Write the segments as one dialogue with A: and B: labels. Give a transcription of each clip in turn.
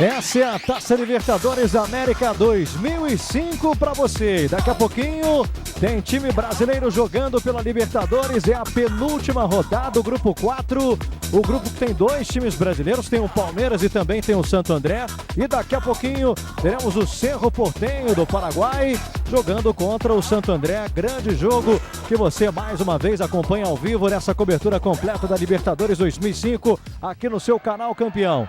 A: Essa é a Taça Libertadores América 2005 para você. Daqui a pouquinho tem time brasileiro jogando pela Libertadores. É a penúltima rodada, o grupo 4. O grupo que tem dois times brasileiros, tem o Palmeiras e também tem o Santo André. E daqui a pouquinho teremos o Cerro Porteño do Paraguai jogando contra o Santo André. Grande jogo que você mais uma vez acompanha ao vivo nessa cobertura completa da Libertadores 2005 aqui no seu canal Campeão.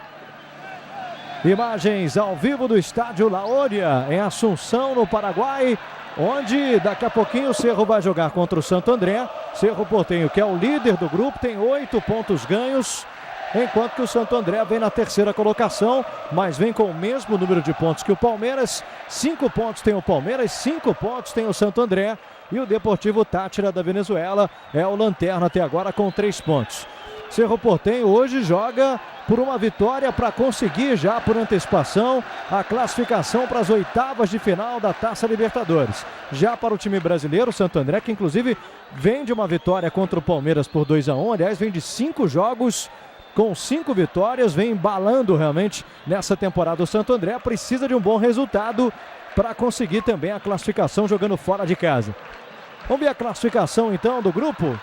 A: Imagens ao vivo do estádio La Oria, em Assunção, no Paraguai, onde daqui a pouquinho o Cerro vai jogar contra o Santo André. Cerro Porteño, que é o líder do grupo, tem 8 pontos ganhos, enquanto que o Santo André vem na terceira colocação, mas vem com o mesmo número de pontos que o Palmeiras. 5 pontos tem o Palmeiras, 5 pontos tem o Santo André, e o Deportivo Táchira da Venezuela é o lanterna até agora com 3 pontos. Cerro Porteño hoje joga por uma vitória para conseguir já por antecipação a classificação para as oitavas de final da Taça Libertadores. Já para o time brasileiro, o Santo André, que inclusive vem de uma vitória contra o Palmeiras por 2-1, aliás, vem de 5 jogos com 5 vitórias, vem embalando realmente nessa temporada. O Santo André precisa de um bom resultado para conseguir também a classificação jogando fora de casa. Vamos ver a classificação então do grupo.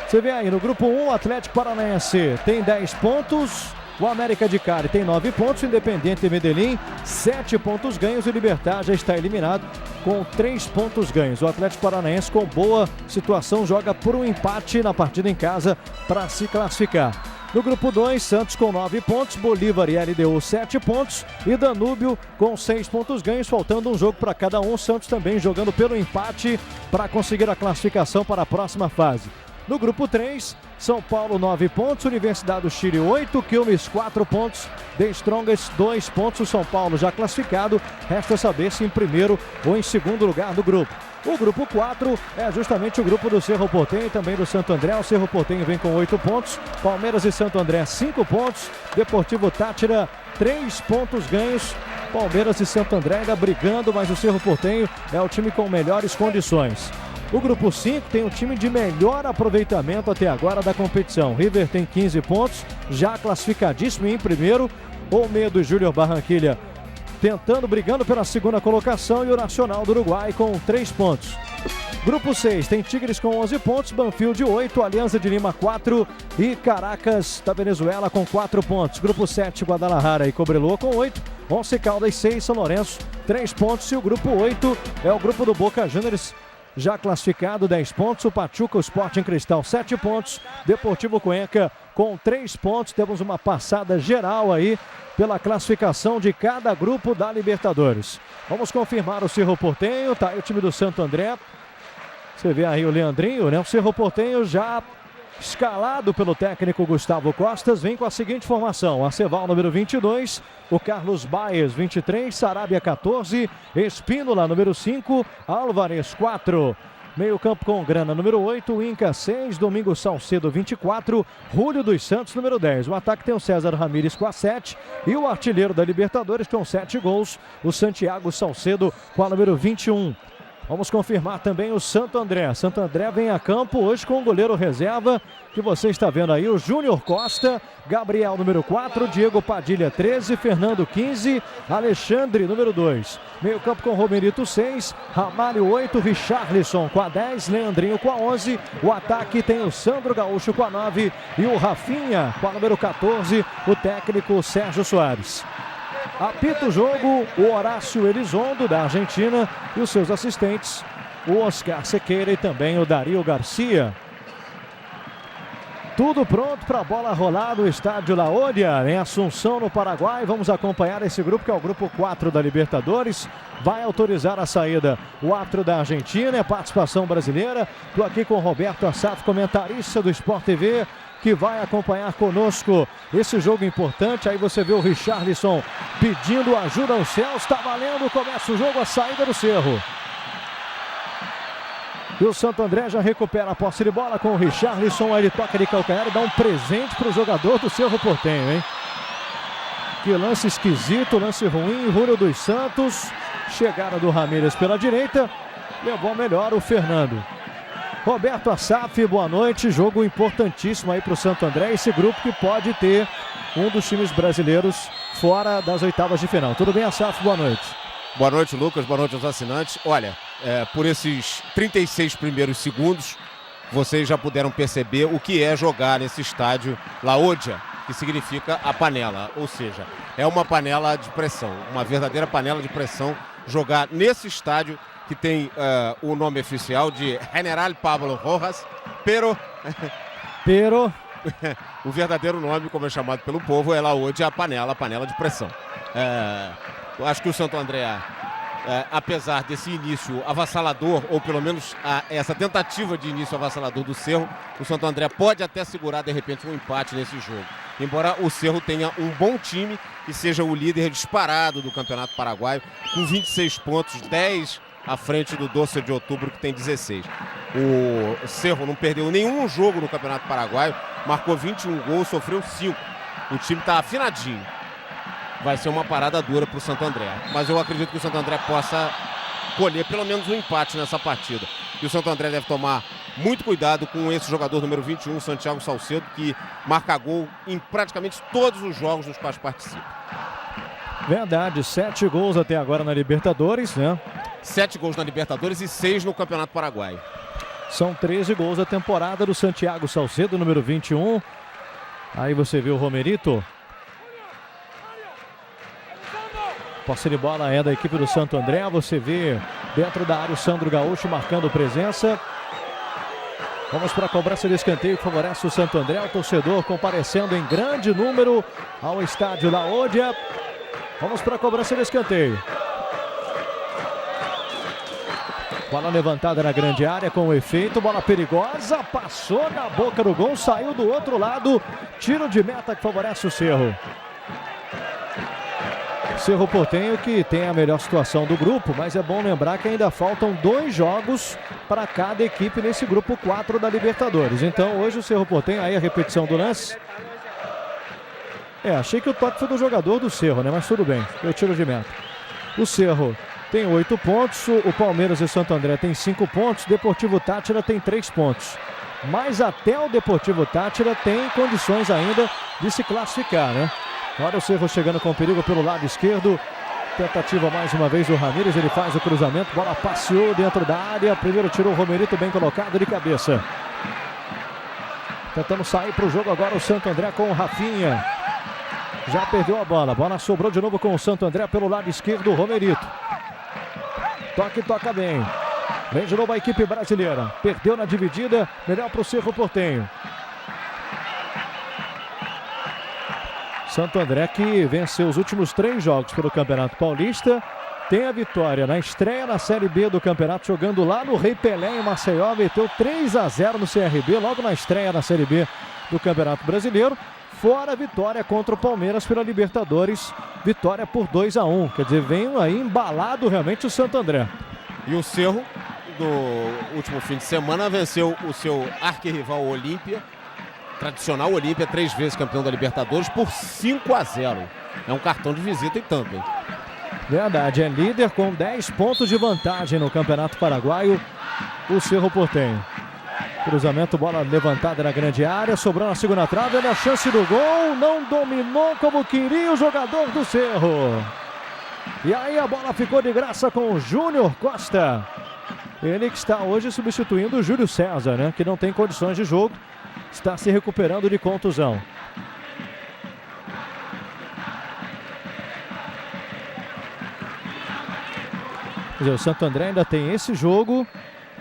A: Você vê aí, no grupo 1, o Atlético Paranaense tem 10 pontos, o América de Cali tem 9 pontos, o Independiente Medellín 7 pontos ganhos e o Libertad já está eliminado com 3 pontos ganhos. O Atlético Paranaense com boa situação joga por um empate na partida em casa para se classificar. No grupo 2, Santos com 9 pontos, Bolívar e LDU 7 pontos e Danúbio com 6 pontos ganhos, faltando um jogo para cada um. Santos também jogando pelo empate para conseguir a classificação para a próxima fase. No grupo 3, São Paulo 9 pontos, Universidade do Chile 8, Quilmes 4 pontos, The Strongest 2 pontos, o São Paulo já classificado, resta saber se em primeiro ou em segundo lugar do grupo. O grupo 4 é justamente o grupo do Cerro Porteño e também do Santo André. O Cerro Porteño vem com 8 pontos, Palmeiras e Santo André 5 pontos, Deportivo Táchira 3 pontos ganhos, Palmeiras e Santo André ainda brigando, mas o Cerro Porteño é o time com melhores condições. O grupo 5 tem o time de melhor aproveitamento até agora da competição. River tem 15 pontos, já classificadíssimo em primeiro. Olmedo e Júnior Barranquilla brigando pela segunda colocação e o Nacional do Uruguai com 3 pontos. Grupo 6 tem Tigres com 11 pontos, Banfield 8, Alianza de Lima 4 e Caracas da Venezuela com 4 pontos. Grupo 7, Guadalajara e Cobreloa com 8, Once Caldas 6, São Lourenço 3 pontos. E o grupo 8 é o grupo do Boca Juniors, já classificado, 10 pontos, o Pachuca, o Sporting Cristal 7 pontos, Deportivo Cuenca com 3 pontos. Temos uma passada geral aí pela classificação de cada grupo da Libertadores. Vamos confirmar o Cerro Porteño, tá aí o time do Santo André. Você vê aí o Leandrinho, né? O Cerro Porteño já escalado pelo técnico Gustavo Costas, vem com a seguinte formação: Aceval número 22, o Carlos Baez 23, Sarabia 14, Espínola número 5, Álvarez 4. Meio campo com Grana número 8, Inca 6, Domingos Salcedo 24, Júlio dos Santos número 10. O ataque tem o César Ramírez com a 7 e o artilheiro da Libertadores com 7 gols, o Santiago Salcedo com a número 21. Vamos confirmar também o Santo André. Santo André vem a campo hoje com o goleiro reserva, que você está vendo aí, o Júnior Costa, Gabriel número 4, Diego Padilha 13, Fernando 15, Alexandre número 2. Meio campo com Romerito 6, Ramalho 8, Richarlison com a 10, Leandrinho com a 11. O ataque tem o Sandro Gaúcho com a 9 e o Rafinha com a número 14, o técnico Sérgio Soares. Apita o jogo o Horácio Elizondo, da Argentina, e os seus assistentes, o Oscar Sequeira e também o Dario Garcia. Tudo pronto para a bola rolar no estádio La Oria, em Assunção, no Paraguai. Vamos acompanhar esse grupo, que é o grupo 4 da Libertadores. Vai autorizar a saída o árbitro da Argentina, é participação brasileira. Estou aqui com o Roberto Assaf, comentarista do Sport TV, que vai acompanhar conosco esse jogo importante. Aí você vê o Richarlison pedindo ajuda aos céus. Está valendo, começa o jogo, a saída do Cerro. E o Santo André já recupera a posse de bola com o Richarlison. Ele toca de calcanhar e dá um presente para o jogador do Cerro Porteño, hein? Que lance esquisito, lance ruim. Júlio dos Santos, chegada do Ramírez pela direita, levou melhor o Fernando. Roberto Assaf, boa noite. Jogo importantíssimo aí para o Santo André. Esse grupo que pode ter um dos times brasileiros fora das oitavas de final. Tudo bem, Assaf? Boa noite.
B: Boa noite, Lucas. Boa noite aos assinantes. Olha, por esses 36 primeiros segundos, vocês já puderam perceber o que é jogar nesse estádio La Odia, que significa a panela. Ou seja, é uma panela de pressão, uma verdadeira panela de pressão. Jogar nesse estádio que tem o nome oficial de General Pablo Rojas, pero... o verdadeiro nome, como é chamado pelo povo, é La Odia, a panela de pressão. Eu acho que o Santo André, apesar desse início avassalador, ou pelo menos essa tentativa de início avassalador do Cerro, o Santo André pode até segurar, de repente, um empate nesse jogo. Embora o Cerro tenha um bom time e seja o líder disparado do Campeonato Paraguaio, com 26 pontos, 10 à frente do 12 de outubro, que tem 16. O Cerro não perdeu nenhum jogo no Campeonato Paraguaio, marcou 21 gols, sofreu 5. O time está afinadinho. Vai ser uma parada dura para o Santo André. Mas eu acredito que o Santo André possa colher pelo menos um empate nessa partida. E o Santo André deve tomar muito cuidado com esse jogador número 21, Santiago Salcedo, que marca gol em praticamente todos os jogos nos quais participa.
A: Verdade, 7 gols até agora na Libertadores, né?
B: 7 gols na Libertadores e 6 no Campeonato Paraguaio.
A: São 13 gols da temporada do Santiago Salcedo, número 21. Aí você vê o Romerito. Posse de bola é da equipe do Santo André. Você vê dentro da área o Sandro Gaúcho marcando presença. Vamos para a cobrança de escanteio que favorece o Santo André. O torcedor comparecendo em grande número ao estádio La Odia. Vamos para a cobrança de escanteio. Bola levantada na grande área com o efeito. Bola perigosa. Passou na boca do gol. Saiu do outro lado. Tiro de meta que favorece o Cerro. Cerro Porteño que tem a melhor situação do grupo, mas é bom lembrar que ainda faltam 2 jogos para cada equipe nesse grupo 4 da Libertadores. Então hoje o Cerro Porteño, aí a repetição do lance. Achei que o toque foi do jogador do Cerro, né? Mas tudo bem, eu tiro de meta. O Cerro tem 8 pontos, o Palmeiras e o Santo André tem 5 pontos, o Deportivo Táchira tem 3 pontos. Mas até o Deportivo Táchira tem condições ainda de se classificar, né? Olha o Cerro chegando com perigo pelo lado esquerdo. Tentativa mais uma vez do Ramírez, ele faz o cruzamento, bola passeou dentro da área. Primeiro tirou o Romerito, bem colocado de cabeça. Tentando sair para o jogo agora o Santo André com o Rafinha. Já perdeu a bola, bola sobrou de novo com o Santo André pelo lado esquerdo, o Romerito. Toca bem. Vem de novo a equipe brasileira. Perdeu na dividida, melhor para o Cerro Porteño. Santo André que venceu os últimos 3 jogos pelo Campeonato Paulista. Tem a vitória na estreia na Série B do campeonato, jogando lá no Rei Pelé em Maceió. Meteu 3-0 no CRB, logo na estreia na Série B do Campeonato Brasileiro. Fora a vitória contra o Palmeiras pela Libertadores. Vitória por 2-1. Quer dizer, vem aí embalado realmente o Santo André.
B: E o Cerro, no último fim de semana, venceu o seu arquirrival Olímpia. Tradicional Olímpia, 3 vezes campeão da Libertadores, por 5-0. É um cartão de visita e tanto, hein?
A: Verdade, é líder com 10 pontos de vantagem no Campeonato Paraguaio, o Cerro Porteño. Cruzamento, bola levantada na grande área, sobrou na segunda trave, olha a chance do gol, não dominou como queria o jogador do Cerro. E aí a bola ficou de graça com o Júnior Costa. Ele que está hoje substituindo o Júlio César, né? Que não tem condições de jogo. Está se recuperando de contusão. Quer dizer, o Santo André ainda tem esse jogo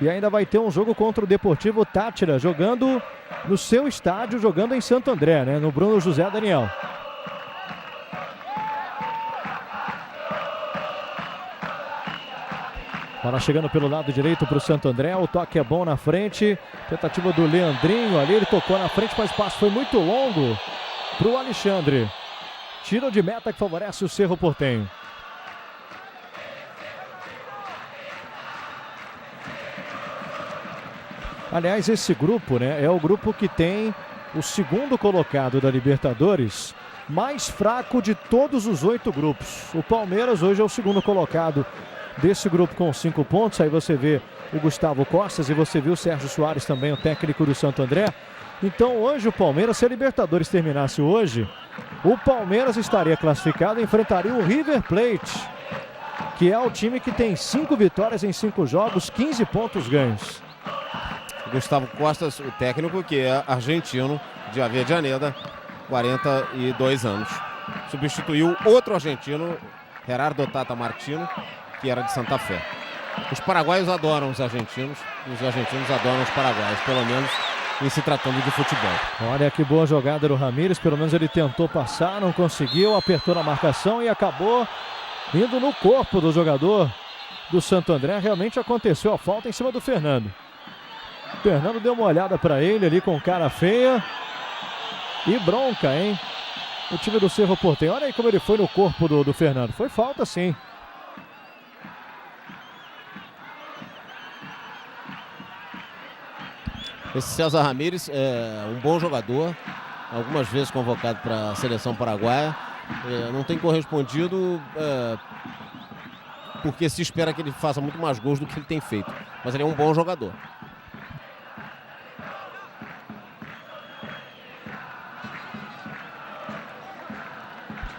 A: e ainda vai ter um jogo contra o Deportivo Táchira, jogando no seu estádio, jogando em Santo André, né? No Bruno José Daniel. Bola chegando pelo lado direito para o Santo André. O toque é bom na frente. Tentativa do Leandrinho ali. Ele tocou na frente, mas o passo foi muito longo para o Alexandre. Tiro de meta que favorece o Cerro Porteño. Aliás, esse grupo, né, é o grupo que tem o segundo colocado da Libertadores mais fraco de todos os 8 grupos. O Palmeiras hoje é o segundo colocado desse grupo com 5 pontos. Aí você vê o Gustavo Costas e você viu o Sérgio Soares também, o técnico do Santo André. Então hoje o Palmeiras, se a Libertadores terminasse hoje, o Palmeiras estaria classificado e enfrentaria o River Plate, que é o time que tem 5 vitórias em 5 jogos, 15 pontos ganhos.
B: Gustavo Costa, o técnico, que é argentino, de Avellaneda, 42 anos. Substituiu outro argentino, Gerardo Tata Martino, que era de Santa Fé. Os paraguaios adoram os argentinos, e os argentinos adoram os paraguaios, pelo menos em se tratando de futebol.
A: Olha que boa jogada do Ramírez, pelo menos ele tentou passar, não conseguiu, apertou na marcação e acabou indo no corpo do jogador do Santo André. Realmente aconteceu a falta em cima do Fernando. O Fernando deu uma olhada para ele ali com cara feia e bronca, hein? O time do Cerro Porteño. Olha aí como ele foi no corpo do Fernando. Foi falta, sim.
B: Esse César Ramírez é um bom jogador, algumas vezes convocado para a seleção paraguaia. Não tem correspondido porque se espera que ele faça muito mais gols do que ele tem feito. Mas ele é um bom jogador.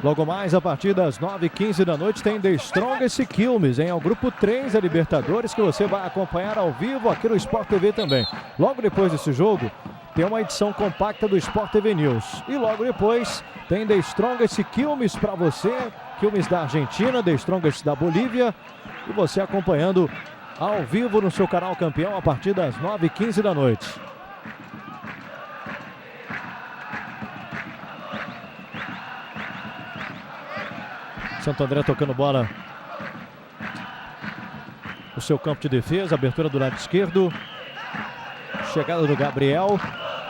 A: Logo mais, a partir das 9h15 da noite, tem The Strongest Quilmes, hein? É o grupo 3 da Libertadores, que você vai acompanhar ao vivo aqui no Sport TV também. Logo depois desse jogo, tem uma edição compacta do Sport TV News. E logo depois, tem The Strongest Quilmes para você, Quilmes da Argentina, The Strongest da Bolívia, e você acompanhando ao vivo no seu canal Campeão a partir das 9h15 da noite. Santo André tocando bola no seu campo de defesa, abertura do lado esquerdo, chegada do Gabriel,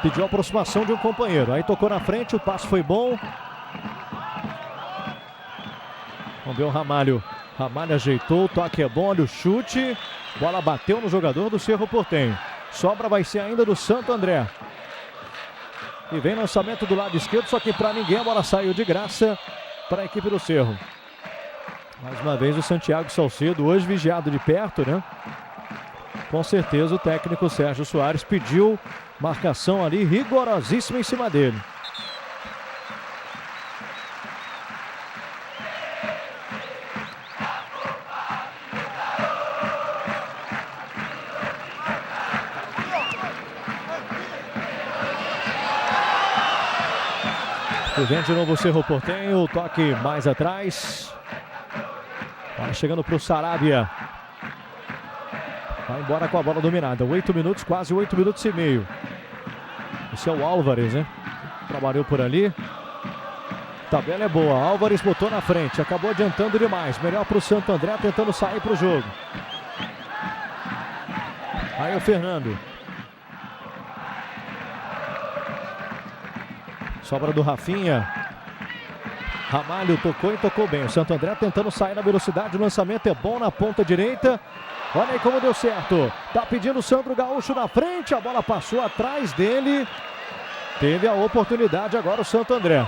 A: pediu a aproximação de um companheiro, aí tocou na frente, o passe foi bom. Vamos ver o Ramalho, Ramalho ajeitou, o toque é bom, olha o chute, bola bateu no jogador do Cerro Porteño, sobra vai ser ainda do Santo André. E vem lançamento do lado esquerdo, só que para ninguém a bola saiu de graça para a equipe do Cerro. Mais uma vez o Santiago Salcedo, hoje vigiado de perto, né? Com certeza o técnico Sérgio Soares pediu marcação ali rigorosíssima em cima dele. E vem de novo o Cerro Porteño, o toque mais atrás. Vai chegando para o Sarabia. Vai embora com a bola dominada. 8 minutos, quase 8 minutos e meio. Esse é o Álvares, né? Trabalhou por ali. Tabela é boa. Álvares botou na frente. Acabou adiantando demais. Melhor para o Santo André, tentando sair para o jogo. Aí o Fernando. Sobra do Rafinha. Ramalho tocou e tocou bem. O Santo André tentando sair na velocidade. O lançamento é bom na ponta direita. Olha aí como deu certo. Tá pedindo o Sandro Gaúcho na frente. A bola passou atrás dele. Teve a oportunidade agora o Santo André.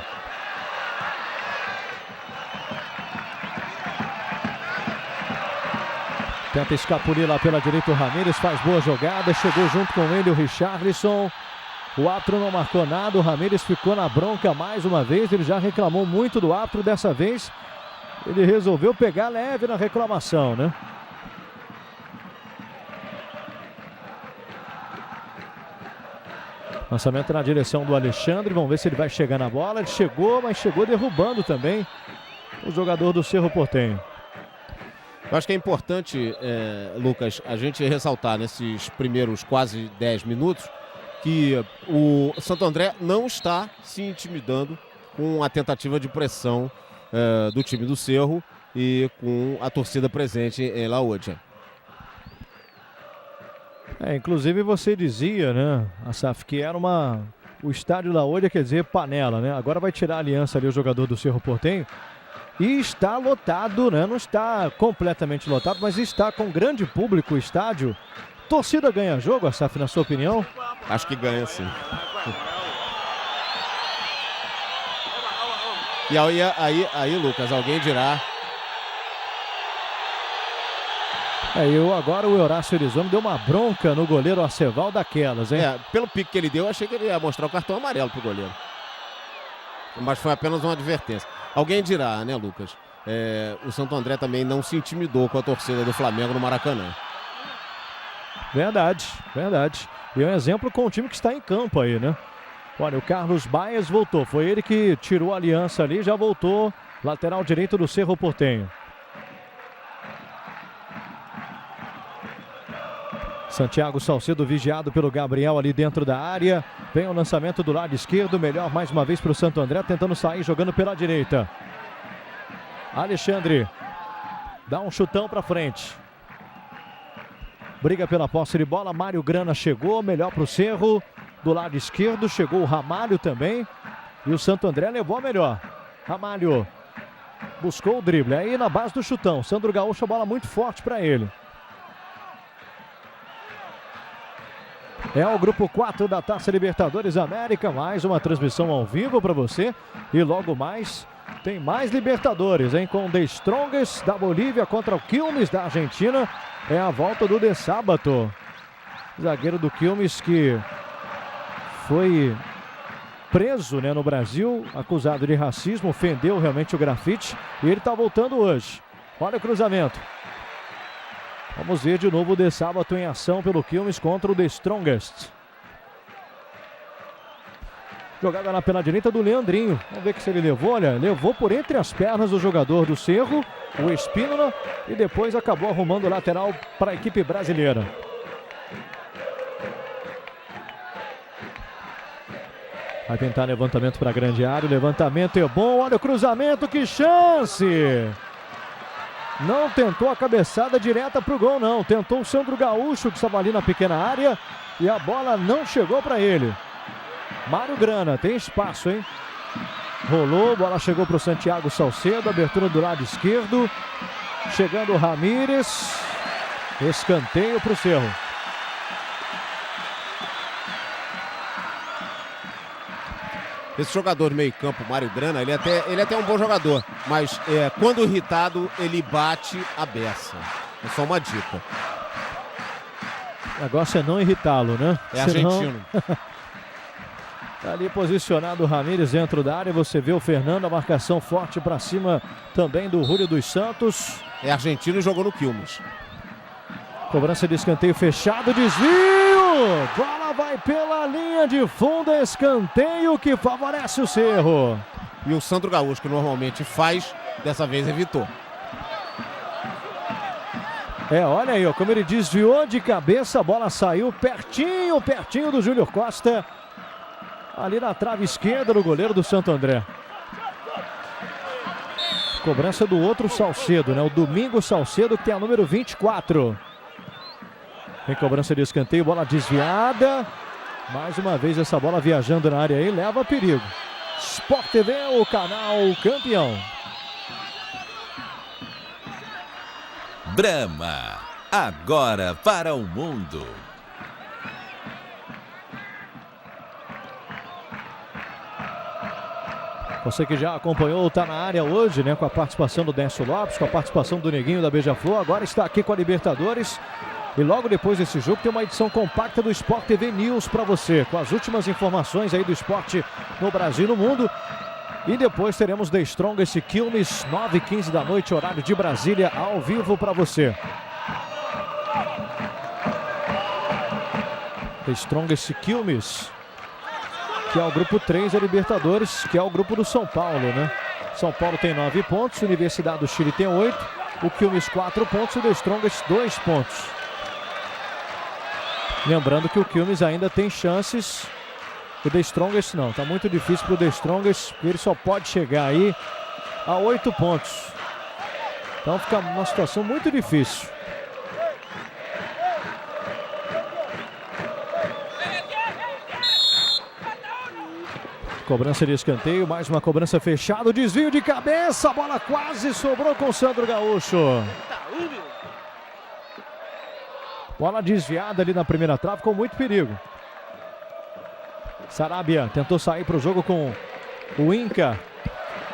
A: Tenta escapulir lá pela direita o Ramírez. Faz boa jogada. Chegou junto com ele o Richarlison. O árbitro não marcou nada, o Ramírez ficou na bronca mais uma vez, ele já reclamou muito do árbitro, dessa vez ele resolveu pegar leve na reclamação, né? Lançamento na direção do Alexandre, vamos ver se ele vai chegar na bola, ele chegou, mas chegou derrubando também o jogador do Cerro Porteño.
B: Eu acho que é importante, Lucas, a gente ressaltar nesses primeiros quase 10 minutos que o Santo André não está se intimidando com a tentativa de pressão do time do Cerro e com a torcida presente em La Hoya.
A: Inclusive você dizia, né, Asaf, que era o estádio La Hoya, quer dizer panela, né? Agora vai tirar a aliança ali o jogador do Cerro Porteño e está lotado, né? Não está completamente lotado, mas está com grande público o estádio. Torcida ganha jogo, Asaf, na sua opinião?
B: Acho que ganha, sim. E aí, Lucas, alguém dirá
A: Agora o Horácio Erizone deu uma bronca no goleiro Aceval daquelas, hein?
B: Pelo pique que ele deu, eu achei que ele ia mostrar o cartão amarelo pro goleiro. Mas foi apenas uma advertência. Alguém dirá, né, Lucas? O Santo André também não se intimidou com a torcida do Flamengo no Maracanã.
A: Verdade. E é um exemplo com o time que está em campo aí, né? Olha, o Carlos Baez voltou. Foi ele que tirou a aliança ali, já voltou. Lateral direito do Cerro Porteño. Santiago Salcedo vigiado pelo Gabriel ali dentro da área. Vem o lançamento do lado esquerdo. Melhor mais uma vez para o Santo André, tentando sair, jogando pela direita. Alexandre dá um chutão para frente. Briga pela posse de bola. Mário Grana chegou, melhor para o Cerro. Do lado esquerdo chegou o Ramalho também. E o Santo André levou a melhor. Ramalho buscou o drible. Aí na base do chutão. Sandro Gaúcho, a bola muito forte para ele. É o grupo 4 da Taça Libertadores América. Mais uma transmissão ao vivo para você. E logo mais tem mais Libertadores, hein? Com The Strongest da Bolívia contra o Quilmes da Argentina. É a volta do De Sábato. Zagueiro do Quilmes que foi preso, né, no Brasil, acusado de racismo, ofendeu realmente o grafite. E ele está voltando hoje. Olha o cruzamento. Vamos ver de novo o De Sábato em ação pelo Quilmes contra o The Strongest. Jogada pela direita do Leandrinho. Vamos ver que se ele levou. Olha, levou por entre as pernas o jogador do Cerro, o Espínola, e depois acabou arrumando o lateral para a equipe brasileira. Vai tentar levantamento para a grande área. O levantamento é bom. Olha o cruzamento, que chance! Não tentou a cabeçada direta para o gol, não. Tentou o Sandro Gaúcho, que estava ali na pequena área, e a bola não chegou para ele. Mário Grana, tem espaço, hein? Rolou, bola chegou para o Santiago Salcedo, abertura do lado esquerdo. Chegando o Ramírez. Escanteio para o Cerro.
B: Esse jogador de meio campo, Mário Grana, ele é até um bom jogador, mas quando irritado, ele bate a beça. É só uma dica.
A: O negócio é não irritá-lo, né?
B: É argentino.
A: Tá ali posicionado o Ramírez dentro da área. Você vê o Fernando, a marcação forte para cima também do Júlio dos Santos.
B: É argentino e jogou no Quilmes.
A: Cobrança de escanteio fechado, desvio! Bola vai pela linha de fundo, escanteio que favorece o Cerro.
B: E o Sandro Gaúcho, que normalmente faz, dessa vez evitou.
A: Olha aí, ó, como ele desviou de cabeça, a bola saiu pertinho do Júnior Costa. Ali na trave esquerda do goleiro do Santo André. Cobrança do outro Salcedo, né? O Domingos Salcedo, que tem a número 24. Tem cobrança de escanteio, bola desviada. Mais uma vez essa bola viajando na área aí, leva a perigo. Sport TV, o canal campeão.
C: Brahma, agora para o mundo.
A: Você que já acompanhou, está na área hoje, né? Com a participação do Décio Lopes, com a participação do Neguinho da Beija-Flor. Agora está aqui com a Libertadores. E logo depois desse jogo tem uma edição compacta do Sport TV News para você, com as últimas informações aí do esporte no Brasil e no mundo. E depois teremos The Strongest Quilmes, 9h15 da noite, horário de Brasília, ao vivo para você. The Strongest Quilmes, que é o grupo 3 da Libertadores, que é o grupo do São Paulo, né? São Paulo tem 9 pontos, Universidade do Chile tem 8, o Quilmes 4 pontos e o The Strongest 2 pontos. Lembrando que o Quilmes ainda tem chances, o The Strongest não. Tá muito difícil para o The Strongest, porque ele só pode chegar aí a 8 pontos. Então fica uma situação muito difícil. Cobrança de escanteio, mais uma cobrança fechada, desvio de cabeça, a bola quase sobrou com o Sandro Gaúcho. Bola desviada ali na primeira trave, com muito perigo. Sarabia tentou sair para o jogo com o Inca.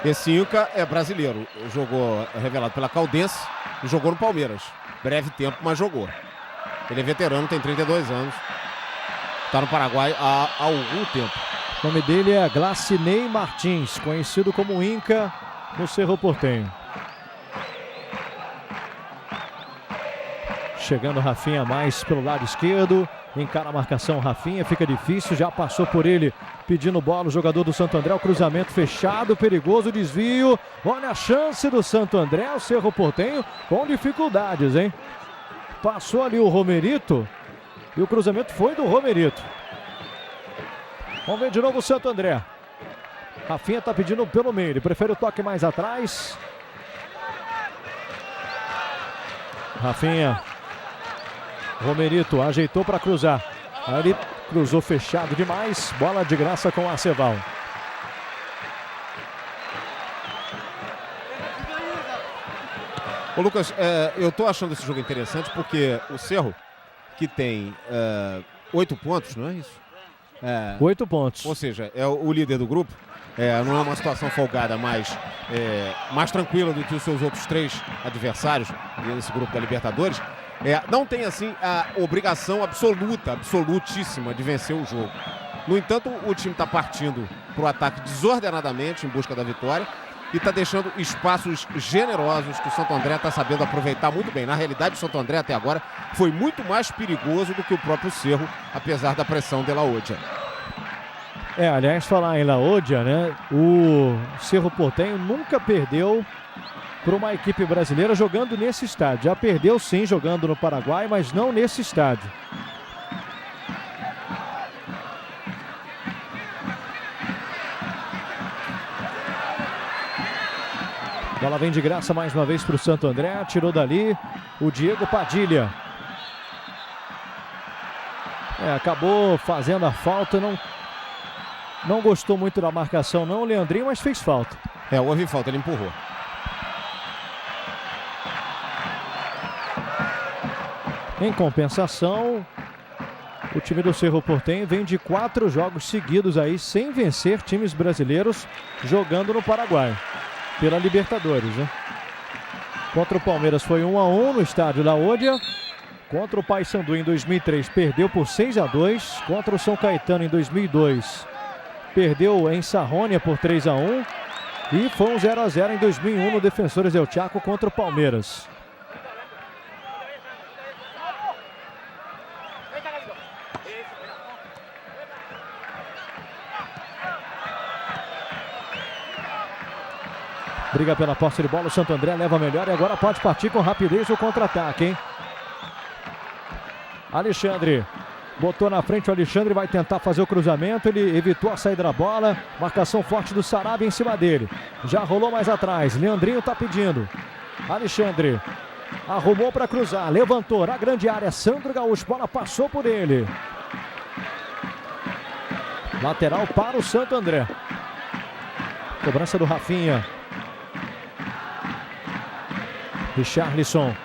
B: Esse Inca é brasileiro, jogou revelado pela Caldense e jogou no Palmeiras. breve tempo, mas jogou. Ele é veterano, tem 32 anos. Está no Paraguai há algum tempo.
A: O nome dele é Glacinei Martins, conhecido como Inca no Cerro Porteño. Chegando Rafinha mais pelo lado esquerdo. Encara a marcação Rafinha, fica difícil, já passou por ele pedindo bola o jogador do Santo André, o cruzamento fechado, perigoso desvio, olha a chance do Santo André, o Cerro Porteño com dificuldades, hein? Passou ali o Romerito e o cruzamento foi do Romerito. Vamos ver de novo o Santo André. Rafinha tá pedindo pelo meio, ele prefere o toque mais atrás. Rafinha. Romerito ajeitou para cruzar. Aí ele cruzou fechado demais. Bola de graça com o Aceval.
B: Ô Lucas, eu tô achando esse jogo interessante porque o Cerro, que tem 8 pontos, não é isso?
A: 8 pontos.
B: Ou seja, é o líder do grupo. Não é uma situação folgada, mas mais tranquila do que os seus outros 3 adversários nesse grupo da Libertadores. Não tem assim a obrigação absolutíssima de vencer o jogo. No entanto, o time está partindo para o ataque desordenadamente em busca da vitória e está deixando espaços generosos que o Santo André está sabendo aproveitar muito bem. Na realidade, o Santo André até agora foi muito mais perigoso do que o próprio Cerro, apesar da pressão de La Odia.
A: Aliás, falar em La Odia, né? O Cerro Porteño nunca perdeu para uma equipe brasileira jogando nesse estádio. Já perdeu sim jogando no Paraguai, mas não nesse estádio. Bola vem de graça mais uma vez para o Santo André. Tirou dali o Diego Padilha. Acabou fazendo a falta. Não gostou muito da marcação não, o Leandrinho, mas fez falta.
B: Houve falta, ele empurrou.
A: Em compensação, o time do Cerro Porteño vem de 4 jogos seguidos aí sem vencer times brasileiros jogando no Paraguai pela Libertadores, né? Contra o Palmeiras foi 1-1 no estádio La Odia. Contra o Paysandu em 2003 perdeu por 6-2. Contra o São Caetano em 2002 perdeu em Sarrônia por 3-1. E foi um 0-0 em 2001 no Defensores del Chaco contra o Palmeiras. Briga pela posse de bola, o Santo André leva melhor e agora pode partir com rapidez o contra-ataque, hein? Alexandre botou na frente, o Alexandre vai tentar fazer o cruzamento, ele evitou a saída da bola, marcação forte do Sarabia em cima dele. Já rolou mais atrás, Leandrinho tá pedindo. Alexandre arrumou para cruzar, levantou na grande área, Sandro Gaúcho, bola passou por ele. Lateral para o Santo André. Cobrança do Rafinha. Richarlison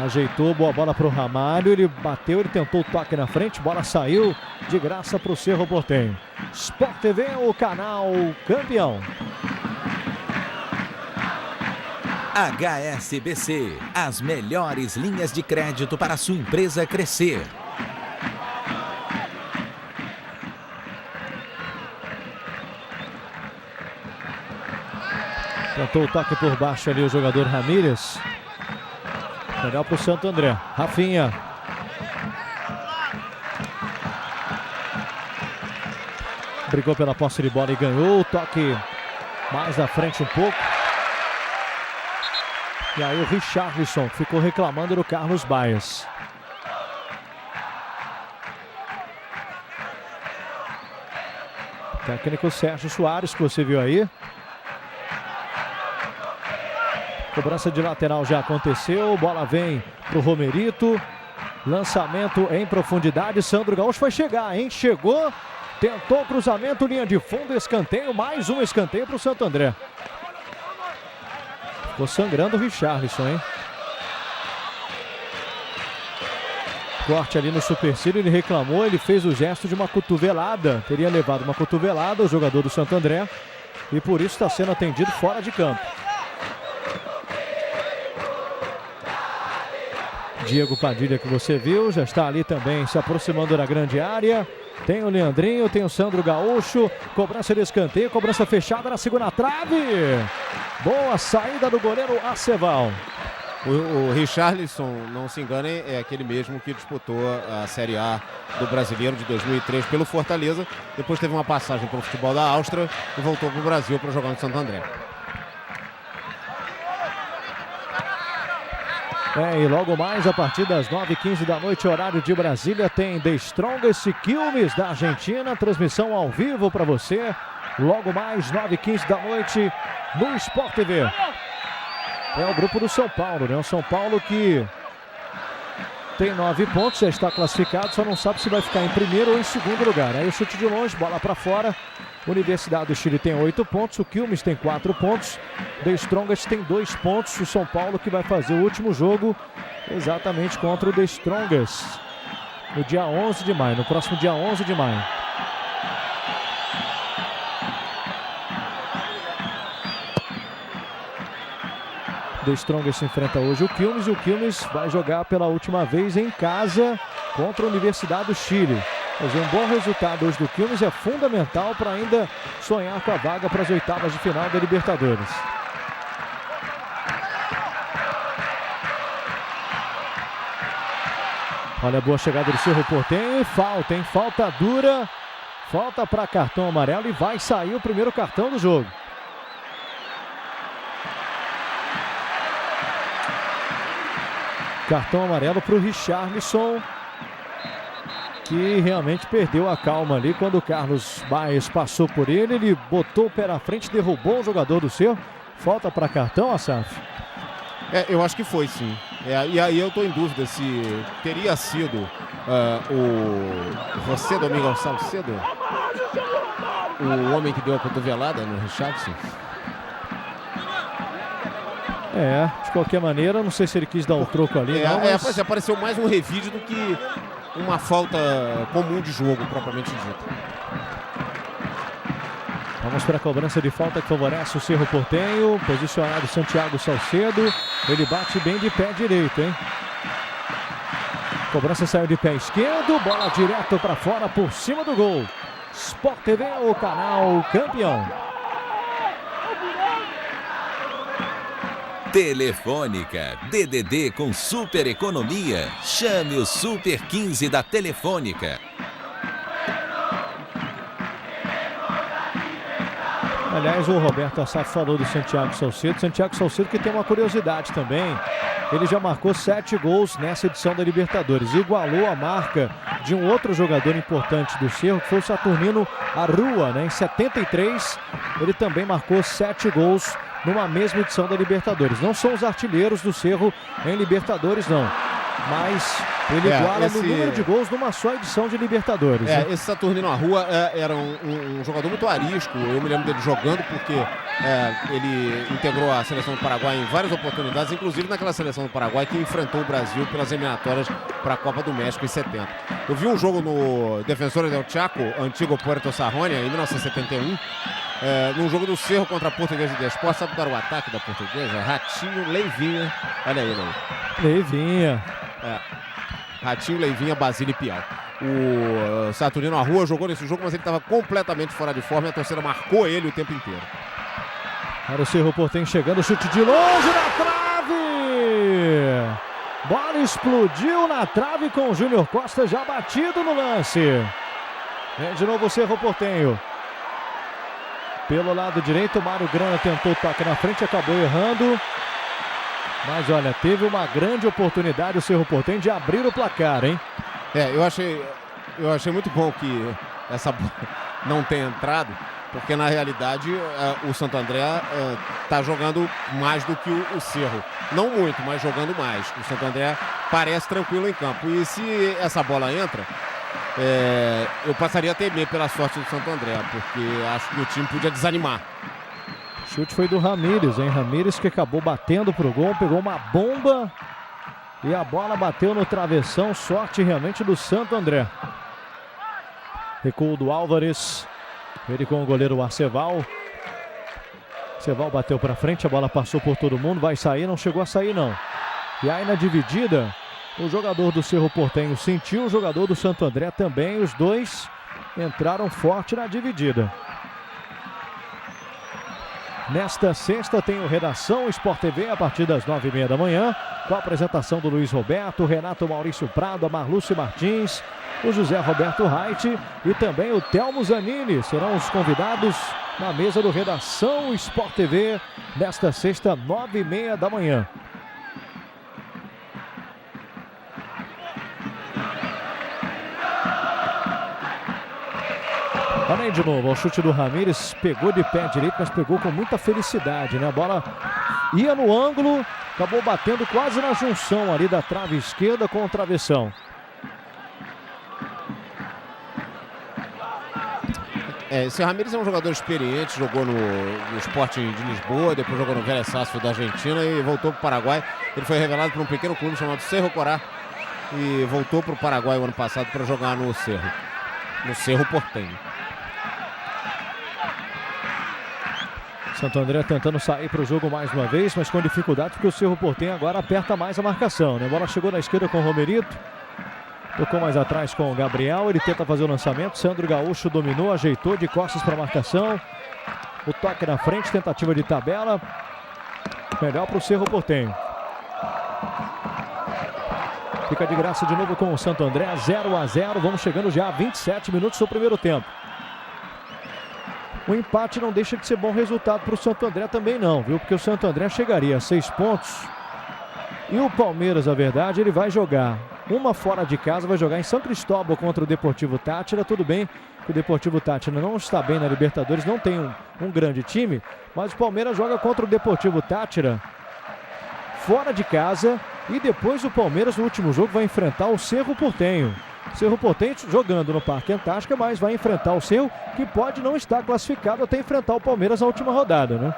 A: ajeitou, boa bola para o Ramalho, ele bateu, ele tentou o toque na frente, bola saiu de graça para o Cerro Porteño. Sport TV, o canal campeão.
C: HSBC, as melhores linhas de crédito para a sua empresa crescer.
A: Tentou o toque por baixo ali o jogador Ramírez. Legal para o Santo André. Rafinha. Brigou pela posse de bola e ganhou. O toque mais à frente um pouco. E aí o Richarlison ficou reclamando do Carlos Baez. Técnico Sérgio Soares, que você viu aí. Cobrança de lateral já aconteceu, bola vem pro Romerito, lançamento em profundidade, Sandro Gaúcho vai chegar, hein? Chegou, tentou o cruzamento, linha de fundo, escanteio, mais um escanteio pro Santo André. Ficou sangrando o Richarlison, hein? Corte ali no supercílio, ele reclamou, ele fez o gesto de uma cotovelada, teria levado uma cotovelada o jogador do Santo André e por isso está sendo atendido fora de campo. Diego Padilha que você viu, já está ali também se aproximando da grande área. Tem o Leandrinho, tem o Sandro Gaúcho, cobrança de escanteio, cobrança fechada na segunda trave. Boa saída do goleiro Aceval.
B: O Richarlison, não se enganem, é aquele mesmo que disputou a Série A do Brasileiro de 2003 pelo Fortaleza. Depois teve uma passagem pelo futebol da Áustria e voltou para o Brasil para jogar no Santo André.
A: E logo mais, a partir das 9h15 da noite, horário de Brasília, tem The Strongest Quilmes da Argentina. Transmissão ao vivo para você. Logo mais, 9h15 da noite, no Sport TV. É o grupo do São Paulo, né? O São Paulo que tem 9 pontos, já está classificado, só não sabe se vai ficar em primeiro ou em segundo lugar. Aí o chute de longe, bola para fora. Universidade do Chile tem 8 pontos, o Quilmes tem 4 pontos, The Strongest tem 2 pontos. O São Paulo que vai fazer o último jogo exatamente contra o The Strongest no dia 11 de maio, no próximo dia 11 de maio. The Strongest enfrenta hoje o Quilmes e o Quilmes vai jogar pela última vez em casa contra a Universidade do Chile. Fazer um bom resultado hoje do Quilmes é fundamental para ainda sonhar com a vaga para as oitavas de final da Libertadores. Olha a boa chegada do Cerro Porteño e falta, hein? Falta dura, falta para cartão amarelo e vai sair o primeiro cartão do jogo. Cartão amarelo para o Richarlison, que realmente perdeu a calma ali quando o Carlos Baez passou por ele. Ele botou o pé na frente, derrubou o jogador do Cerro. Falta para cartão, Asaf?
B: Eu acho que foi, sim. E aí eu estou em dúvida se teria sido o José Domingos Salcedo, o homem que deu a cotovelada no Richarlison.
A: De qualquer maneira, não sei se ele quis dar um troco ali.
B: Mas apareceu mais um revide do que uma falta comum de jogo, propriamente dito.
A: Vamos para a cobrança de falta que favorece o Cerro Porteño. Posicionado Santiago Salcedo. Ele bate bem de pé direito, hein? Cobrança saiu de pé esquerdo. Bola direto para fora, por cima do gol. Sport TV, o canal campeão.
C: Telefônica, DDD com super economia. Chame o Super 15 da Telefônica.
A: Aliás, o Roberto Assaf falou do Santiago Salcedo. Santiago Salcedo que tem uma curiosidade também. Ele já marcou 7 gols nessa edição da Libertadores. Igualou a marca de um outro jogador importante do Cerro, que foi o Saturnino Arrua, né? Em 73, ele também marcou 7 gols numa mesma edição da Libertadores. Não são os artilheiros do Cerro em Libertadores, não. Mas ele iguala no número de gols numa só edição de Libertadores.
B: Esse Saturnino Arrua era um jogador muito arisco. Eu me lembro dele jogando porque ele integrou a seleção do Paraguai em várias oportunidades, inclusive naquela seleção do Paraguai que enfrentou o Brasil pelas eliminatórias para a Copa do México em 70. Eu vi um jogo no Defensores del Chaco, antigo Puerto Sarronia, em 1971. Num jogo do Cerro contra a Portuguesa de Desportes. Sabe qual era o ataque da Portuguesa? Ratinho, Leivinha. Olha ele aí.
A: Leivinha.
B: Ratinho, Leivinha, Basílio e Piau. O Saturnino Arrua jogou nesse jogo, mas ele estava completamente fora de forma e a torcida marcou ele o tempo inteiro.
A: Era o Cerro Porteño chegando, chute de longe na trave! Bola explodiu na trave com o Júnior Costa já batido no lance. Vem de novo o Cerro Porteño. Pelo lado direito, o Mário Grana tentou o toque na frente, acabou errando. Mas olha, teve uma grande oportunidade o Cerro Porteño de abrir o placar, hein?
B: Eu achei muito bom que essa bola não tenha entrado, porque na realidade o Santo André está jogando mais do que o Cerro. Não muito, mas jogando mais. O Santo André parece tranquilo em campo. E se essa bola entra, eu passaria a temer pela sorte do Santo André, porque acho que o time podia desanimar.
A: O chute foi do Ramírez, hein? Ramírez que acabou batendo pro gol, pegou uma bomba e a bola bateu no travessão. Sorte realmente do Santo André. Recuo do Álvares, ele com o goleiro Aceval. Aceval bateu para frente, a bola passou por todo mundo, vai sair, não chegou a sair não. E aí na dividida, O jogador do Cerro Porteño sentiu, o jogador do Santo André também. Os dois entraram forte na dividida. Nesta sexta tem o Redação Sport TV a partir das 9h30 da manhã, com a apresentação do Luiz Roberto, Renato Maurício Prado, a Marlúcio Martins, o José Roberto Reit e também o Telmo Zanini. Serão os convidados na mesa do Redação Sport TV nesta sexta, 9h30 da manhã. Olha aí de novo, o chute do Ramírez, pegou de pé direito, mas pegou com muita felicidade, né? A bola ia no ângulo, acabou batendo quase na junção ali da trave esquerda com o travessão.
B: Esse Ramírez é um jogador experiente, jogou no Sporting de Lisboa, depois jogou no Vélez Sarsfield da Argentina e voltou para o Paraguai. Ele foi revelado por um pequeno clube chamado Cerro Corá e voltou para o Paraguai o ano passado para jogar no Cerro Porteño.
A: Santo André tentando sair para o jogo mais uma vez, mas com dificuldade porque o Cerro Porteño agora aperta mais a marcação, né? A bola chegou na esquerda com o Romerito, tocou mais atrás com o Gabriel, ele tenta fazer o lançamento, Sandro Gaúcho dominou, ajeitou de costas para a marcação, o toque na frente, tentativa de tabela, melhor para o Cerro Porteño. Fica de graça de novo com o Santo André, 0-0, vamos chegando já a 27 minutos do primeiro tempo. O empate não deixa de ser bom resultado para o Santo André também não, viu? Porque o Santo André chegaria a 6 pontos. E o Palmeiras, a verdade, ele vai jogar uma fora de casa, vai jogar em São Cristóbal contra o Deportivo Táchira. Tudo bem que o Deportivo Táchira não está bem na Libertadores, não tem um grande time, mas o Palmeiras joga contra o Deportivo Táchira fora de casa. E depois o Palmeiras no último jogo vai enfrentar o Cerro Porteño. Cerro Porteño jogando no Parque Antártica, mas vai enfrentar o Cerro, que pode não estar classificado até enfrentar o Palmeiras na última rodada, né?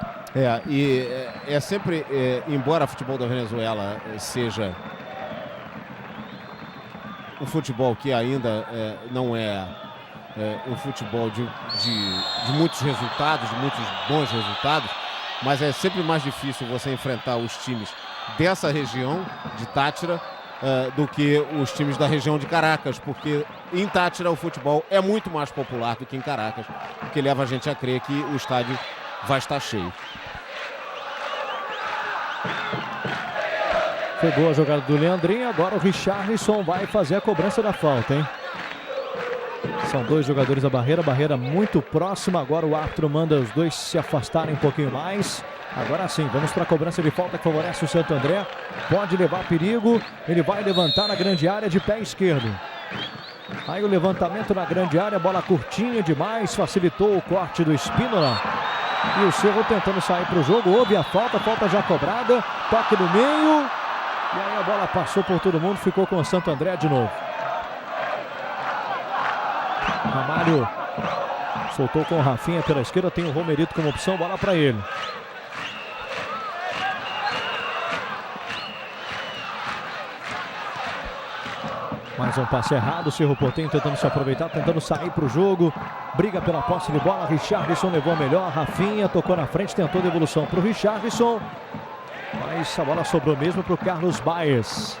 B: É sempre, embora o futebol da Venezuela seja um futebol que ainda não é um futebol de muitos resultados, de muitos bons resultados, mas é sempre mais difícil você enfrentar os times dessa região de Táchira do que os times da região de Caracas, porque em Táchira o futebol é muito mais popular do que em Caracas, o que leva a gente a crer que o estádio vai estar cheio.
A: Pegou a jogada do Leandrinho, agora o Richarlison vai fazer a cobrança da falta, hein? São dois jogadores da barreira muito próxima, agora o árbitro manda os dois se afastarem um pouquinho mais. Agora sim, vamos para a cobrança de falta que favorece o Santo André. Pode levar perigo, ele vai levantar na grande área de pé esquerdo. Aí o levantamento na grande área, bola curtinha demais, facilitou o corte do Espínola. E o Cerro tentando sair para o jogo, houve a falta já cobrada, toque no meio. E aí a bola passou por todo mundo, ficou com o Santo André de novo. Ramalho soltou com o Rafinha pela esquerda, tem o Romerito como opção, bola para ele. Mais um passe errado, o Cerro Porteño tentando se aproveitar, tentando sair para o jogo. Briga pela posse de bola, Richarlison levou a melhor, Rafinha tocou na frente, tentou devolução para o Richarlison. Mas a bola sobrou mesmo para o Carlos Baez.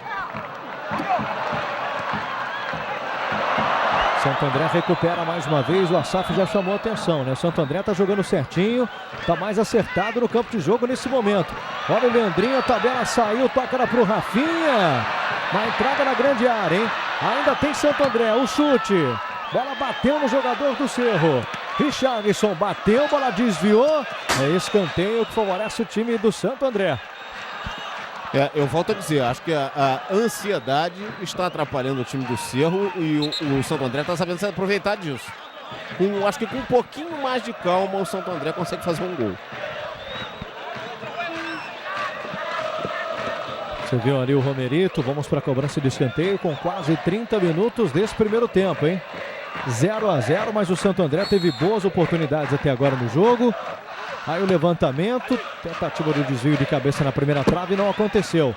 A: Santo André recupera mais uma vez, o Assaf já chamou a atenção, né? O Santo André tá jogando certinho, tá mais acertado no campo de jogo nesse momento. Olha o Leandrinho, a tabela saiu, toca para o Rafinha. Na entrada na grande área, hein? Ainda tem Santo André, o chute. Bola bateu no jogador do Cerro. Richarlison bateu, bola desviou. É escanteio que favorece o time do Santo André.
B: Eu volto a dizer, acho que a ansiedade está atrapalhando o time do Cerro e o Santo André está sabendo se aproveitar disso. Acho que com um pouquinho mais de calma o Santo André consegue fazer um gol.
A: Você viu ali o Romerito, vamos para a cobrança de escanteio com quase 30 minutos desse primeiro tempo, hein? 0-0, mas o Santo André teve boas oportunidades até agora no jogo. Aí o levantamento, tentativa de desvio de cabeça na primeira trave, não aconteceu.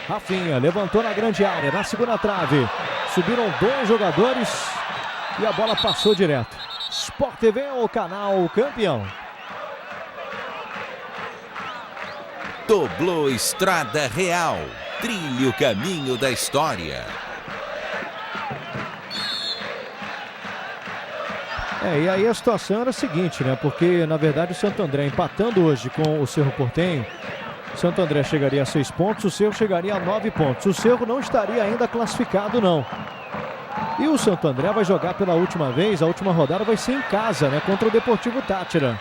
A: Rafinha levantou na grande área, na segunda trave. Subiram dois jogadores e a bola passou direto. Sport TV, o canal campeão.
C: Doblô Estrada Real. trilhe o caminho da história.
A: E aí a situação era a seguinte, né? Porque, na verdade, o Santo André empatando hoje com o Cerro Porteño, o Santo André chegaria a 6 pontos, o Cerro chegaria a 9 pontos. O Cerro não estaria ainda classificado, não. E o Santo André vai jogar pela última vez, a última rodada vai ser em casa, né? Contra o Deportivo Táchira.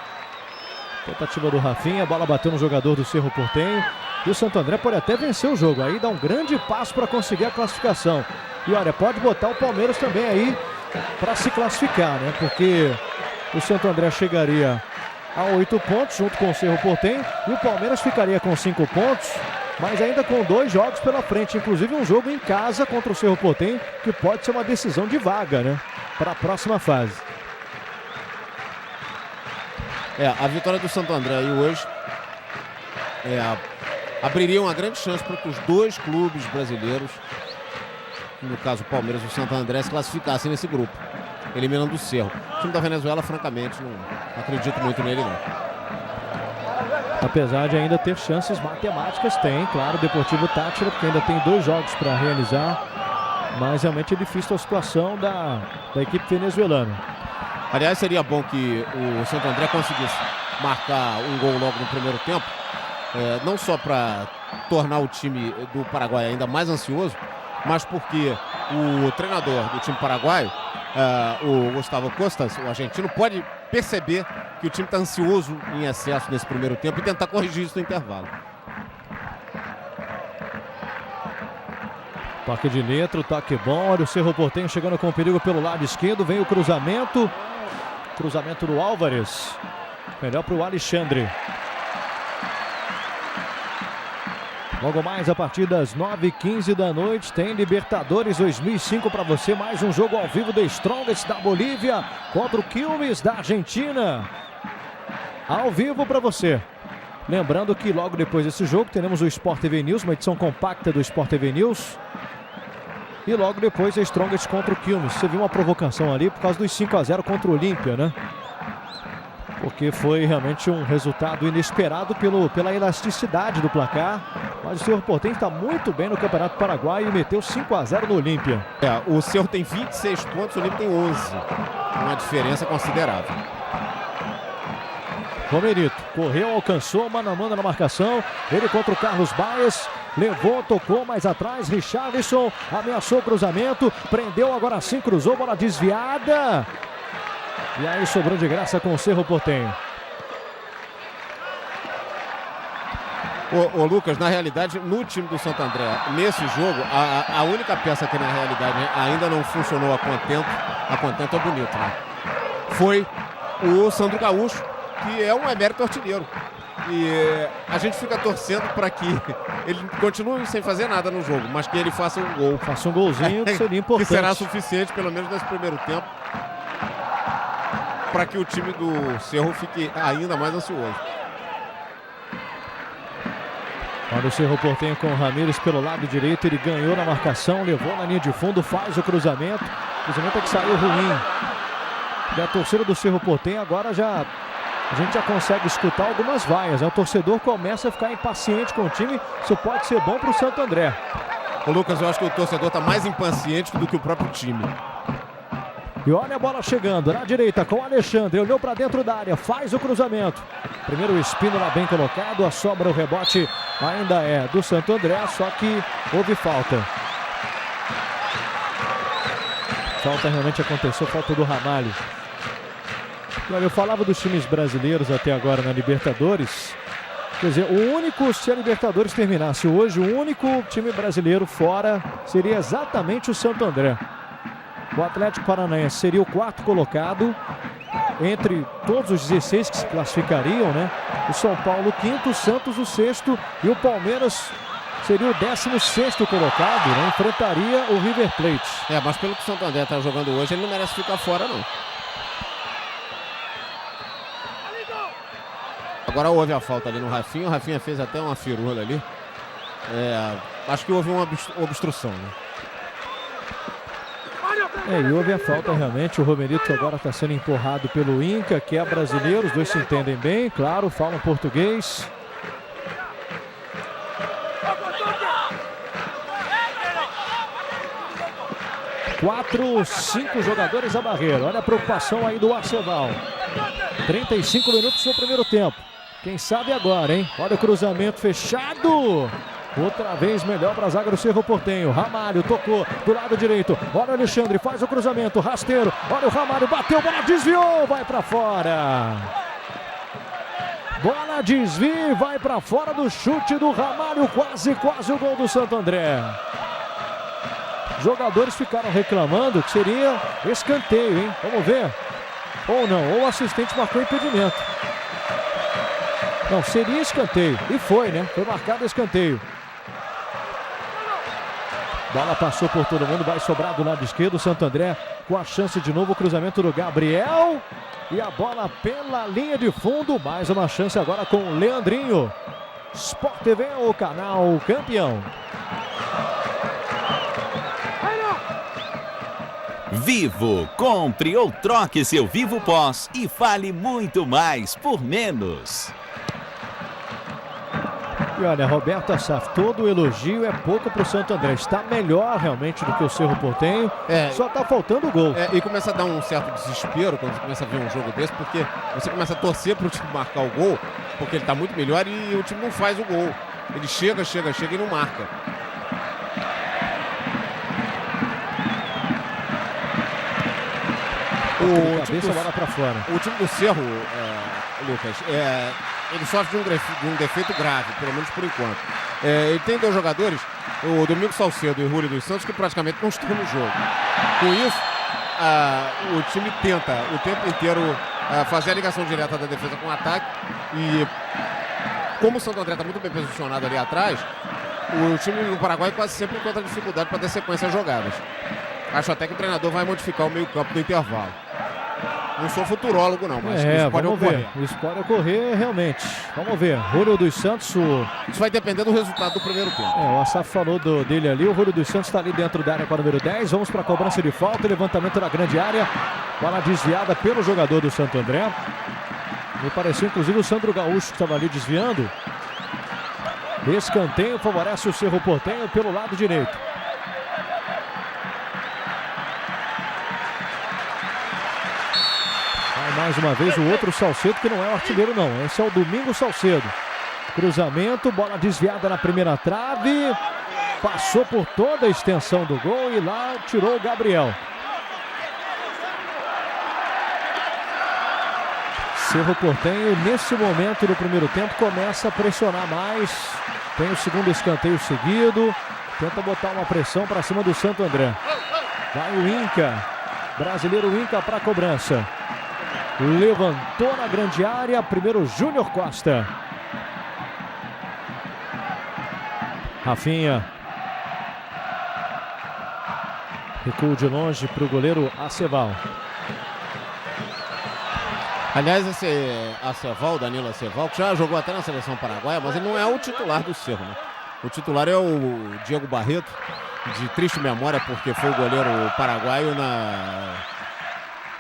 A: Tentativa do Rafinha, a bola bateu no jogador do Cerro Porteño. E o Santo André pode até vencer o jogo, aí dá um grande passo para conseguir a classificação. E olha, pode botar o Palmeiras também aí para se classificar, né? Porque o Santo André chegaria a 8 pontos junto com o Cerro Porteño e o Palmeiras ficaria com 5 pontos, mas ainda com 2 jogos pela frente, inclusive um jogo em casa contra o Cerro Porteño, que pode ser uma decisão de vaga, né? Para a próxima fase.
B: A vitória do Santo André aí hoje abriria uma grande chance para que os 2 clubes brasileiros, no caso o Palmeiras e o Santo André, se classificassem nesse grupo, eliminando o Cerro. O time da Venezuela, francamente, não acredito muito nele, não.
A: Apesar de ainda ter chances matemáticas, tem, claro, o Deportivo Táchira, porque ainda tem 2 jogos para realizar, mas realmente é difícil a situação da equipe venezuelana.
B: Aliás, seria bom que o Santo André conseguisse marcar um gol logo no primeiro tempo, não só para tornar o time do Paraguai ainda mais ansioso, mas porque o treinador do time paraguaio, o Gustavo Costas, o argentino, pode perceber que o time está ansioso em excesso nesse primeiro tempo e tentar corrigir isso no intervalo.
A: Toque de letra, toque bom. Olha o Cerro Porteño chegando com perigo pelo lado esquerdo. Vem o cruzamento. Cruzamento do Álvares. Melhor para o Alexandre. Logo mais, a partir das 9h15 da noite, tem Libertadores 2005 para você. Mais um jogo ao vivo do Strongest da Bolívia contra o Quilmes da Argentina. Ao vivo para você. Lembrando que logo depois desse jogo teremos o Sport TV News, uma edição compacta do Sport TV News. E logo depois a Strongest contra o Quilmes. Você viu uma provocação ali por causa dos 5-0 contra o Olímpia, né? Porque foi realmente um resultado inesperado pela elasticidade do placar. Mas o Cerro Porteño está muito bem no Campeonato Paraguaio e meteu 5-0 no Olímpia.
B: O Cerro tem 26 pontos, o Olímpia tem 11. Uma diferença considerável.
A: Romerito correu, alcançou, mano a mano na marcação. Ele contra o Carlos Baez. Levou, tocou mais atrás. Richarlison ameaçou o cruzamento. Prendeu, agora sim, cruzou, bola desviada. E aí sobrou de graça com o Cerro Porteño.
B: Ô Lucas, na realidade, no time do Santo André, nesse jogo, a única peça que na realidade ainda não funcionou a contento é bonito, né? Foi o Sandro Gaúcho, que é um emérito artilheiro. E a gente fica torcendo para que ele continue sem fazer nada no jogo, mas que ele faça um gol.
A: Faça um golzinho que seria importante.
B: Que será suficiente, pelo menos nesse primeiro tempo, para que o time do Cerro fique ainda mais ansioso.
A: Olha o Cerro Porteño com o Ramírez pelo lado direito. Ele ganhou na marcação, levou na linha de fundo, faz o cruzamento. O cruzamento é que saiu ruim. E a torcida do Cerro Porteño agora a gente já consegue escutar algumas vaias, né? O torcedor começa a ficar impaciente com o time. Isso pode ser bom para o Santo André.
B: Ô Lucas, eu acho que o torcedor está mais impaciente do que o próprio time.
A: E olha a bola chegando na direita com o Alexandre. Olhou para dentro da área, faz o cruzamento. Primeiro o Espínola bem colocado. A sobra, o rebote ainda é do Santo André, só que houve falta. Falta realmente aconteceu, falta do Ramalho. Olha, eu falava dos times brasileiros até agora na Libertadores. Quer dizer, o único, se a Libertadores terminasse hoje, o único time brasileiro fora seria exatamente o Santo André. O Atlético Paranaense seria o 4º colocado entre todos os 16 que se classificariam, né? O São Paulo o 5º, o Santos o 6º e o Palmeiras seria o 16º colocado, né? Enfrentaria o River Plate.
B: Mas pelo que o Santo André está jogando hoje, ele não merece ficar fora, não. Agora houve a falta ali no Rafinha. O Rafinha fez até uma firula ali. Acho que houve uma obstrução, né?
A: E houve a falta realmente. O Romerito agora está sendo empurrado pelo Inca, que é brasileiro. Os dois se entendem bem, claro, falam português. 4, 5 jogadores à barreira. Olha a preocupação aí do Arceval. 35 minutos no primeiro tempo. Quem sabe agora, hein? Olha o cruzamento fechado. Outra vez melhor para a zaga do Cerro Porteño. Ramalho tocou do lado direito. Olha o Alexandre, faz o cruzamento. Rasteiro. Olha o Ramalho, bateu, bola desviou, vai para fora. Bola desvia e vai para fora do chute do Ramalho. Quase o gol do Santo André. Jogadores ficaram reclamando que seria escanteio, hein? Vamos ver. Ou não, ou o assistente marcou impedimento. Não, seria escanteio. E foi, né? Foi marcado escanteio. Bola passou por todo mundo, vai sobrar do lado esquerdo. O Santo André com a chance de novo. O cruzamento do Gabriel. E a bola pela linha de fundo. Mais uma chance agora com o Leandrinho. Sport TV, o canal campeão.
C: Vivo, compre ou troque seu Vivo Pós e fale muito mais por menos.
A: E olha, Roberto Assaf, todo elogio é pouco para o Santo André. Está melhor realmente do que o Cerro Porteño. Só está faltando o gol.
B: E começa a dar um certo desespero quando você começa a ver um jogo desse, porque você começa a torcer para o time marcar o gol, porque ele está muito melhor e o time não faz o gol. Ele chega e não marca.
A: O
B: time do Cerro, Lucas, ele sofre de um defeito grave, pelo menos por enquanto. Ele tem dois jogadores, o Domingos Salcedo e o Julio dos Santos, que praticamente não estão no jogo. Com isso, o time tenta o tempo inteiro fazer a ligação direta da defesa com o ataque. E como o Santo André está muito bem posicionado ali atrás, o time do Paraguai quase sempre encontra dificuldade para ter sequência às jogadas. Acho até que o treinador vai modificar o meio-campo do intervalo. Não sou futurólogo não, mas isso pode ocorrer.
A: Isso pode ocorrer realmente. Vamos ver. Julio dos Santos.
B: Isso vai depender do resultado do primeiro tempo.
A: O Assaf falou dele ali. O Julio dos Santos está ali dentro da área com a número 10. Vamos para a cobrança de falta. Levantamento da grande área. Bola desviada pelo jogador do Santo André. Me pareceu inclusive o Sandro Gaúcho que estava ali desviando. Escanteio favorece o Cerro Porteño pelo lado direito. Mais uma vez o outro Salcedo, que não é o artilheiro não. Esse é o Domingos Salcedo. Cruzamento, bola desviada na primeira trave. Passou por toda a extensão do gol e lá tirou o Gabriel. Cerro Porteño, nesse momento do primeiro tempo, começa a pressionar mais. Tem o segundo escanteio seguido. Tenta botar uma pressão para cima do Santo André. Vai o Inca. Brasileiro Inca para a cobrança. Levantou na grande área, primeiro Júnior Costa. Rafinha. Recuo de longe para o goleiro Aceval.
B: Aliás, esse Aceval, Danilo Aceval, que já jogou até na seleção paraguaia, mas ele não é o titular do Cerro, né? O titular é o Diego Barreto, de triste memória, porque foi o goleiro paraguaio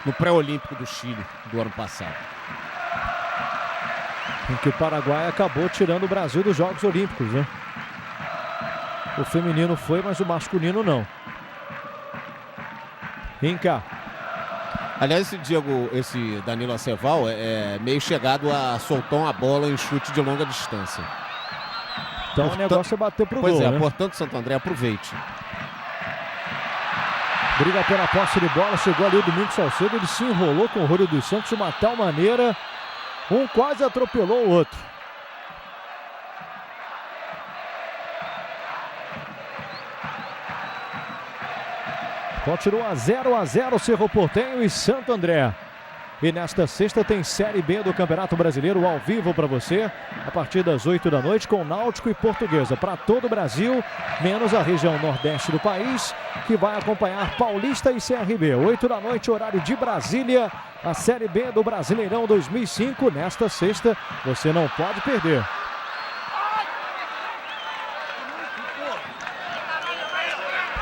B: no pré-olímpico do Chile do ano passado.
A: Em que o Paraguai acabou tirando o Brasil dos Jogos Olímpicos, né? O feminino foi, mas o masculino não. Inca.
B: Aliás, esse Danilo Aceval é meio chegado a soltar uma bola em chute de longa distância.
A: Então o negócio é bater pro gol,
B: Pois é,
A: né?
B: Portanto, Santo André, aproveite.
A: Briga pela posse de bola, chegou ali o Domingos Salcedo, ele se enrolou com o Julio dos Santos de uma tal maneira, um quase atropelou o outro. Continua 0-0 Cerro Porteño e Santo André. E nesta sexta tem Série B do Campeonato Brasileiro ao vivo para você, a partir das 8 da noite, com Náutico e Portuguesa, para todo o Brasil, menos a região nordeste do país, que vai acompanhar Paulista e CRB. 8 da noite, horário de Brasília, a Série B do Brasileirão 2005, nesta sexta, você não pode perder.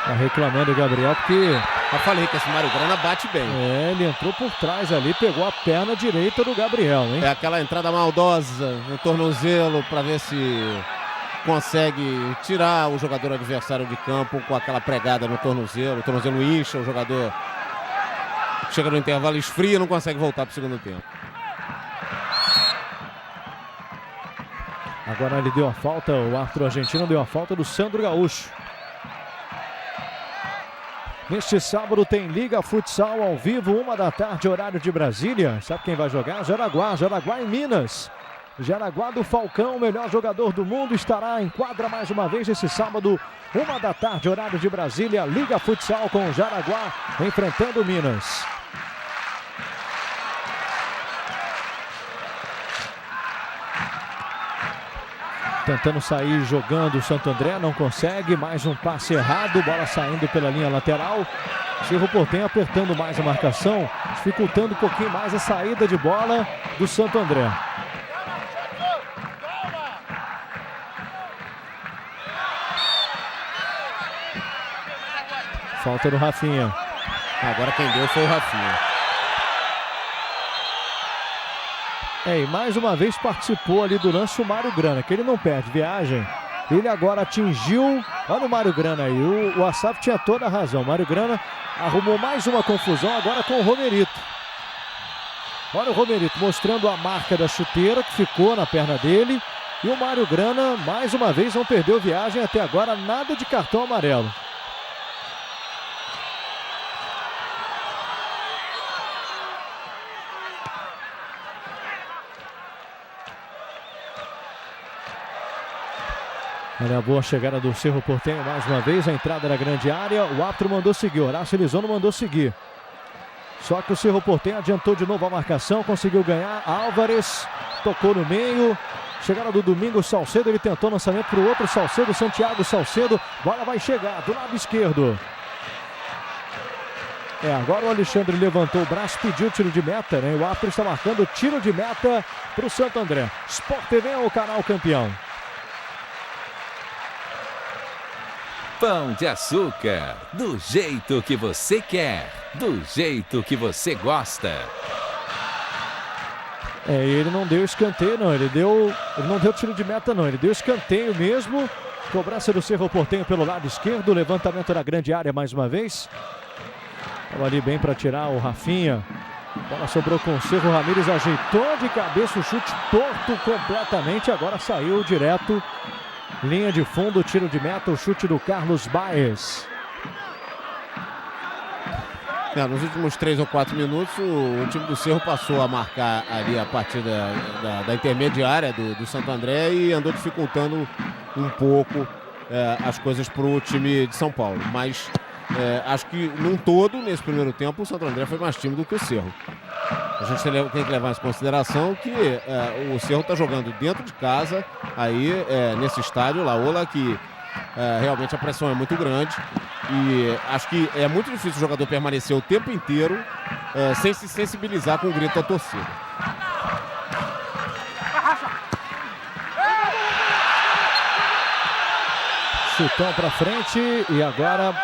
A: Tá reclamando o Gabriel porque...
B: Já falei que esse Mário Grana bate bem.
A: Ele entrou por trás ali, pegou a perna direita do Gabriel, hein?
B: É aquela entrada maldosa no tornozelo para ver se consegue tirar o jogador adversário de campo com aquela pregada no tornozelo. O tornozelo incha, o jogador chega no intervalo, esfria e não consegue voltar para o segundo tempo.
A: Agora ele deu a falta, o árbitro argentino deu a falta do Sandro Gaúcho. Neste sábado tem Liga Futsal ao vivo, 1 da tarde, horário de Brasília. Sabe quem vai jogar? Jaraguá em Minas. Jaraguá do Falcão, o melhor jogador do mundo, estará em quadra mais uma vez esse sábado, 1 da tarde, horário de Brasília. Liga Futsal com o Jaraguá enfrentando Minas. Tentando sair jogando o Santo André, não consegue, mais um passe errado, bola saindo pela linha lateral. Cerro Porteño apertando mais a marcação, dificultando um pouquinho mais a saída de bola do Santo André. Falta do Rafinha.
B: Agora quem deu foi o Rafinha.
A: E mais uma vez participou ali do lance o Mário Grana, que ele não perde viagem. Ele agora atingiu, olha o Mário Grana aí, o Assaf tinha toda a razão. O Mário Grana arrumou mais uma confusão agora com o Romerito. Olha o Romerito mostrando a marca da chuteira que ficou na perna dele. E o Mário Grana mais uma vez não perdeu viagem até agora, nada de cartão amarelo. Olha a boa chegada do Cerro Porteño mais uma vez, a entrada da grande área, o árbitro mandou seguir, Horácio Elizondo mandou seguir. Só que o Cerro Porteño adiantou de novo a marcação, conseguiu ganhar, Álvares tocou no meio, chegada do Domingos Salcedo, ele tentou lançamento para o outro Salcedo, Santiago Salcedo, bola vai chegar do lado esquerdo. Agora o Alexandre levantou o braço, pediu tiro de meta, né? O árbitro está marcando tiro de meta para o Santo André. Sport TV é o canal campeão.
C: Pão de Açúcar, do jeito que você quer, do jeito que você gosta.
A: Ele não deu escanteio não, ele não deu tiro de meta não, ele deu escanteio mesmo. Cobrança do Cerro Porteño pelo lado esquerdo, levantamento da grande área mais uma vez. Estava ali bem para tirar o Rafinha. A bola sobrou com o Cerro, Ramírez ajeitou de cabeça o chute torto completamente, agora saiu direto. Linha de fundo, tiro de meta, o chute do Carlos Baez.
B: Nos últimos 3 ou 4 minutos, o time do Cerro passou a marcar ali a partir da intermediária do Santo André e andou dificultando um pouco as coisas para o time de São Paulo. Mas acho que, num todo, nesse primeiro tempo, o Santo André foi mais tímido do que o Cerro. A gente tem que levar em consideração que o Cerro está jogando dentro de casa, aí nesse estádio, Laola, que realmente a pressão é muito grande. E acho que é muito difícil o jogador permanecer o tempo inteiro sem se sensibilizar com o grito da torcida.
A: Chutão para frente e agora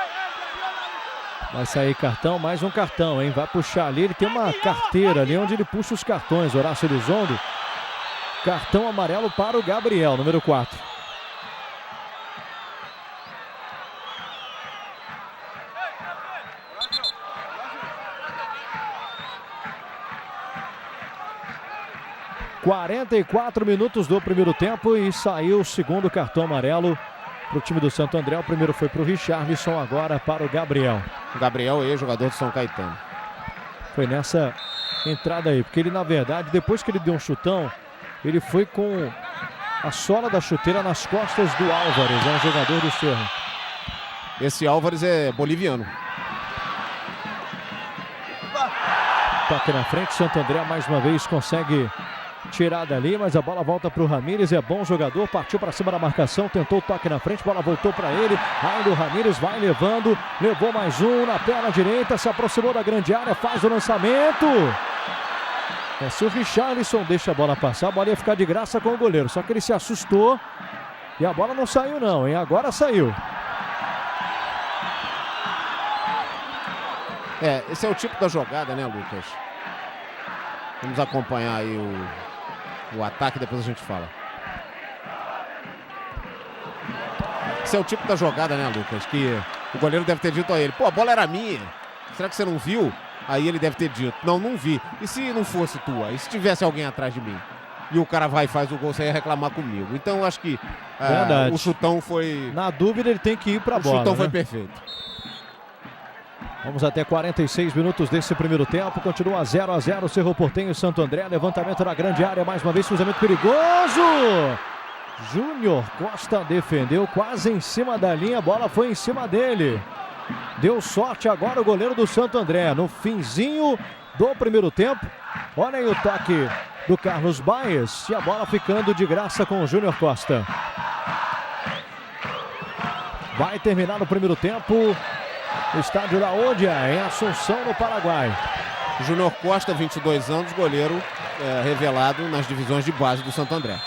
A: vai sair cartão, mais um cartão, hein? Vai puxar ali, ele tem uma carteira ali onde ele puxa os cartões, Horácio Elizondo. Cartão amarelo para o Gabriel, número 4. (44 minutos do primeiro tempo e saiu o segundo cartão amarelo para o time do Santo André. O primeiro foi para o Richarlison, agora para o Gabriel.
B: O Gabriel é jogador de São Caetano.
A: Foi nessa entrada aí, porque ele, na verdade, depois que ele deu um chutão, ele foi com a sola da chuteira nas costas do Álvares, um jogador do Cerro.
B: Esse Álvares é boliviano.
A: Toque na frente, Santo André mais uma vez consegue tirar dali, mas a bola volta para o Ramírez, é bom jogador, partiu para cima da marcação, tentou o toque na frente, bola voltou para ele, ainda o Ramírez vai levando, levou mais um na perna direita, se aproximou da grande área, faz o lançamento. Se o Richarlison deixa a bola passar, a bola ia ficar de graça com o goleiro, só que ele se assustou e a bola não saiu não, hein? Agora saiu.
B: Esse é o tipo da jogada, né, Lucas? Vamos acompanhar aí o ataque, depois a gente fala. Esse é o tipo da jogada, né, Lucas? Que o goleiro deve ter dito a ele, pô, a bola era minha. Será que você não viu? Aí ele deve ter dito, não vi. E se não fosse tua? E se tivesse alguém atrás de mim? E o cara vai e faz o gol, você ia reclamar comigo. Então eu acho que o chutão foi...
A: Na dúvida ele tem que ir pra bola.
B: O chutão foi perfeito.
A: Vamos até 46 minutos desse primeiro tempo. Continua 0-0, Cerro Porteño e Santo André. Levantamento na grande área, mais uma vez cruzamento perigoso. Júnior Costa defendeu quase em cima da linha, a bola foi em cima dele. Deu sorte agora o goleiro do Santo André. No finzinho do primeiro tempo. Olha aí o toque do Carlos Baez. E a bola ficando de graça com o Júnior Costa. Vai terminar no primeiro tempo. O estádio La Odia, em Assunção, no Paraguai.
B: Júnior Costa, 22 anos, goleiro revelado nas divisões de base do Santo André.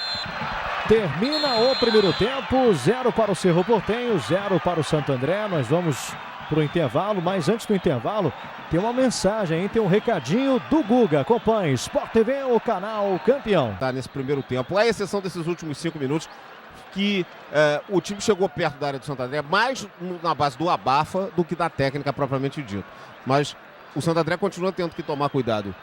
A: Termina o primeiro tempo, 0 para o Cerro Porteño, 0 para o Santo André. Nós vamos para o intervalo, mas antes do intervalo tem uma mensagem, hein? Tem um recadinho do Guga. Acompanhe, Sport TV, o canal campeão.
B: Tá nesse primeiro tempo, à exceção desses últimos 5 minutos, que o time chegou perto da área do Santo André, mais na base do abafa do que da técnica propriamente dito. Mas o Santo André continua tendo que tomar cuidado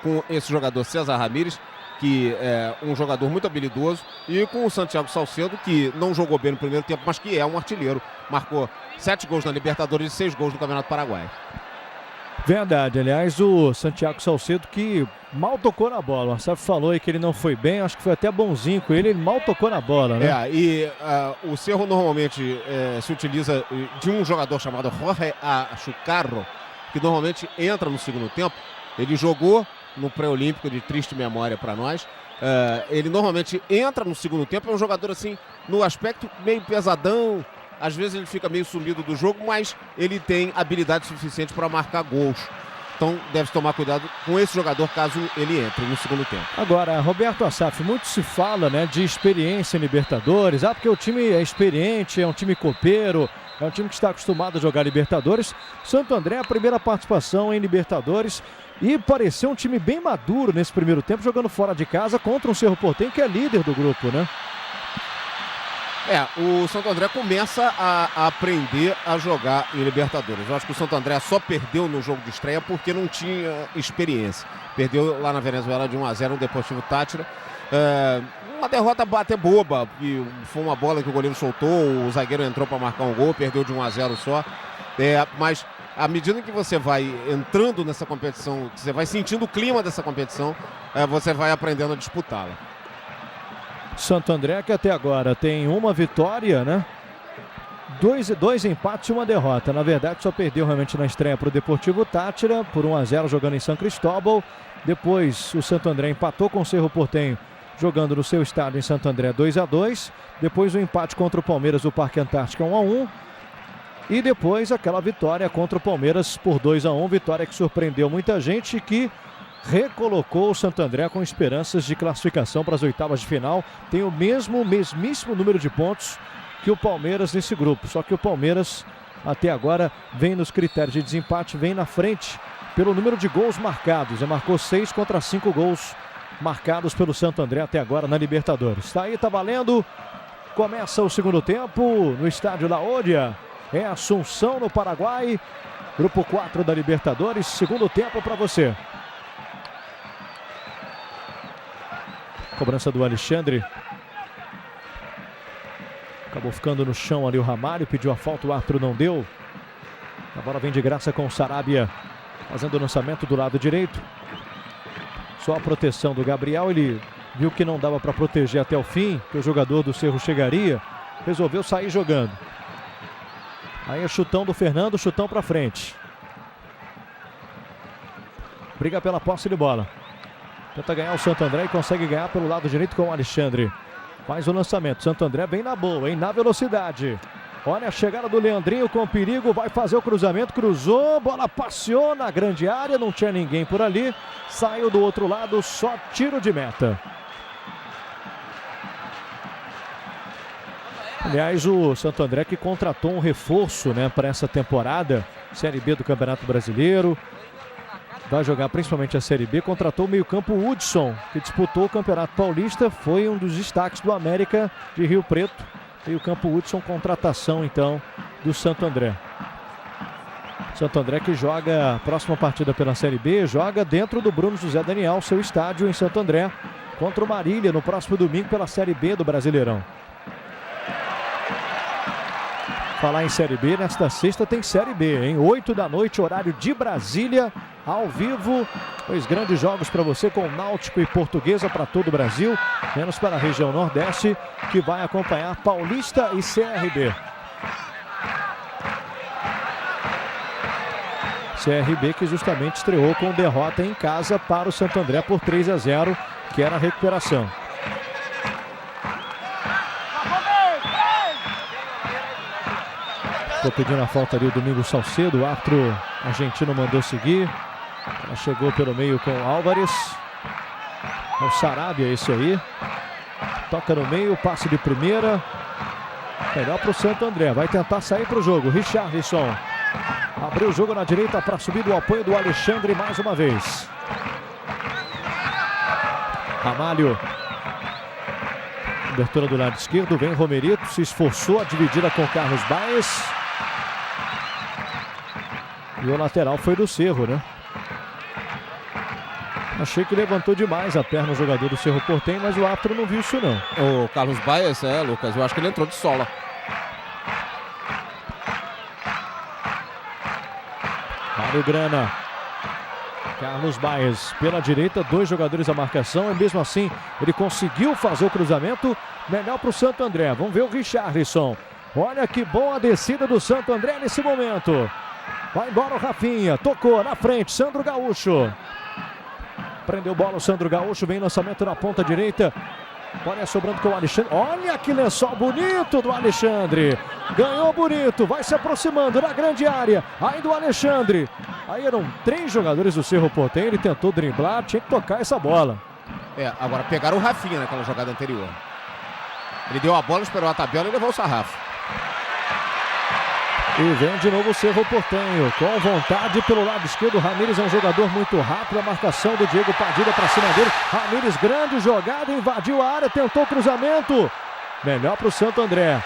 B: com esse jogador César Ramírez, que é um jogador muito habilidoso, e com o Santiago Salcedo, que não jogou bem no primeiro tempo, mas que é um artilheiro. Marcou 7 gols na Libertadores e 6 gols no Campeonato Paraguaio.
A: Verdade, aliás, o Santiago Salcedo que mal tocou na bola. O Marcelo falou aí que ele não foi bem, acho que foi até bonzinho com ele mal tocou na bola, né?
B: E o Cerro normalmente se utiliza de um jogador chamado Jorge Achucarro, que normalmente entra no segundo tempo. Ele jogou no pré-olímpico, de triste memória para nós. Ele normalmente entra no segundo tempo, é um jogador assim, no aspecto meio pesadão. Às vezes ele fica meio sumido do jogo, mas ele tem habilidade suficiente para marcar gols. Então deve tomar cuidado com esse jogador caso ele entre no segundo tempo.
A: Agora, Roberto Assaf, muito se fala, né, de experiência em Libertadores. Porque o time é experiente, é um time copeiro, é um time que está acostumado a jogar Libertadores. Santo André, a primeira participação em Libertadores. E pareceu um time bem maduro nesse primeiro tempo, jogando fora de casa contra um Cerro Porteño que é líder do grupo, né?
B: O Santo André começa a aprender a jogar em Libertadores. Eu acho que o Santo André só perdeu no jogo de estreia porque não tinha experiência. Perdeu lá na Venezuela de 1-0 no Deportivo Táchira. Uma derrota até boba, e foi uma bola que o goleiro soltou, o zagueiro entrou para marcar um gol, perdeu de 1-0 só. Mas à medida que você vai entrando nessa competição, você vai sentindo o clima dessa competição, você vai aprendendo a disputá-la.
A: Santo André que até agora tem uma vitória, né? Dois empates e uma derrota. Na verdade só perdeu realmente na estreia para o Deportivo Táchira por 1-0 jogando em São Cristóbal. Depois o Santo André empatou com o Cerro Porteño jogando no seu estádio em Santo André 2-2. Depois o empate contra o Palmeiras no Parque Antártica 1-1. E depois aquela vitória contra o Palmeiras por 2-1. Vitória que surpreendeu muita gente e que recolocou o Santo André com esperanças de classificação para as oitavas de final. Tem o mesmíssimo número de pontos que o Palmeiras nesse grupo. Só que o Palmeiras até agora vem nos critérios de desempate, vem na frente pelo número de gols marcados. Já marcou 6 contra 5 gols marcados pelo Santo André até agora na Libertadores. Tá aí, tá valendo. Começa o segundo tempo no estádio La Odia, em Assunção, no Paraguai. Grupo 4 da Libertadores. Segundo tempo para você. Cobrança do Alexandre. Acabou ficando no chão ali o Ramalho. Pediu a falta, o árbitro não deu. A bola vem de graça com o Sarabia fazendo o lançamento do lado direito. Só a proteção do Gabriel. Ele viu que não dava para proteger até o fim, que o jogador do Cerro chegaria. Resolveu sair jogando. Aí é chutão do Fernando, chutão para frente. Briga pela posse de bola. Tenta ganhar o Santo André e consegue ganhar pelo lado direito com o Alexandre. Faz o lançamento. Santo André bem na boa, hein? Na velocidade. Olha a chegada do Leandrinho com perigo. Vai fazer o cruzamento. Cruzou. Bola passeou na grande área. Não tinha ninguém por ali. Saiu do outro lado. Só tiro de meta. Aliás, o Santo André que contratou um reforço, né, para essa temporada. Série B do Campeonato Brasileiro. Vai jogar principalmente a Série B, contratou o meio-campo Hudson, que disputou o Campeonato Paulista, foi um dos destaques do América de Rio Preto, Meio campo Hudson, contratação então do Santo André. Santo André que joga a próxima partida pela Série B, joga dentro do Bruno José Daniel, seu estádio em Santo André, contra o Marília no próximo domingo pela Série B do Brasileirão. Falar em Série B, nesta sexta tem Série B, em 8 da noite, horário de Brasília, ao vivo. 2 grandes jogos para você com Náutico e Portuguesa para todo o Brasil, menos para a região Nordeste, que vai acompanhar Paulista e CRB. CRB que justamente estreou com derrota em casa para o Santo André por 3-0, que era a recuperação. Estou pedindo a falta ali o Domingos Salcedo, o árbitro argentino mandou seguir. Ela chegou pelo meio com o Álvares. É o Sarabia esse aí. Toca no meio, passe de primeira. Melhor para o Santo André, vai tentar sair para o jogo. Richarlison abriu o jogo na direita para subir do apoio do Alexandre mais uma vez. Ramalho. Abertura do lado esquerdo, vem Romerito, se esforçou a dividida com Carlos Baez. E o lateral foi do Cerro, né? Achei que levantou demais a perna o jogador do Cerro Porteño, mas o árbitro não viu isso não.
B: O Carlos Baez, Lucas, eu acho que ele entrou de sola.
A: Mário Grana. Carlos Baez pela direita, 2 jogadores à marcação, e mesmo assim ele conseguiu fazer o cruzamento. Melhor para o Santo André. Vamos ver o Richarlison. Olha que boa descida do Santo André nesse momento. Vai embora o Rafinha, tocou na frente, Sandro Gaúcho. Prendeu bola o Sandro Gaúcho, vem lançamento na ponta direita. Olha, sobrando com o Alexandre. Olha que lençol bonito do Alexandre. Ganhou bonito, vai se aproximando na grande área. Ainda o Alexandre. Aí eram 3 jogadores do Cerro Porteño, ele tentou driblar, tinha que tocar essa bola.
B: Agora pegaram o Rafinha naquela jogada anterior. Ele deu a bola, esperou a tabela e levou o sarrafo.
A: E vem de novo o Cerro Porteño, com vontade pelo lado esquerdo. Ramírez é um jogador muito rápido, a marcação do Diego Padilha para cima dele. Ramírez, grande jogada, invadiu a área, tentou o cruzamento. Melhor para o Santo André.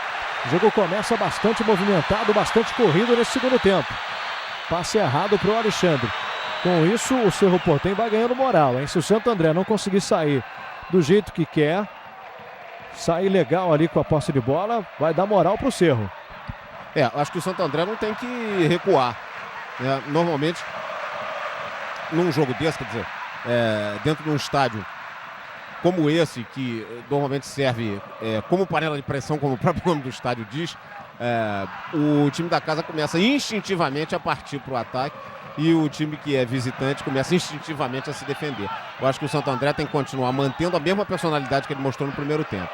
A: O jogo começa bastante movimentado, bastante corrido nesse segundo tempo. Passe errado para o Alexandre. Com isso, o Cerro Porteño vai ganhando moral, hein? Se o Santo André não conseguir sair do jeito que quer, sair legal ali com a posse de bola, vai dar moral para o Cerro.
B: Acho que o Santo André não tem que recuar. Normalmente, num jogo desse, quer dizer, dentro de um estádio como esse, que normalmente serve como panela de pressão, como o próprio nome do estádio diz, o time da casa começa instintivamente a partir para o ataque e o time que é visitante começa instintivamente a se defender. Eu acho que o Santo André tem que continuar mantendo a mesma personalidade que ele mostrou no primeiro tempo.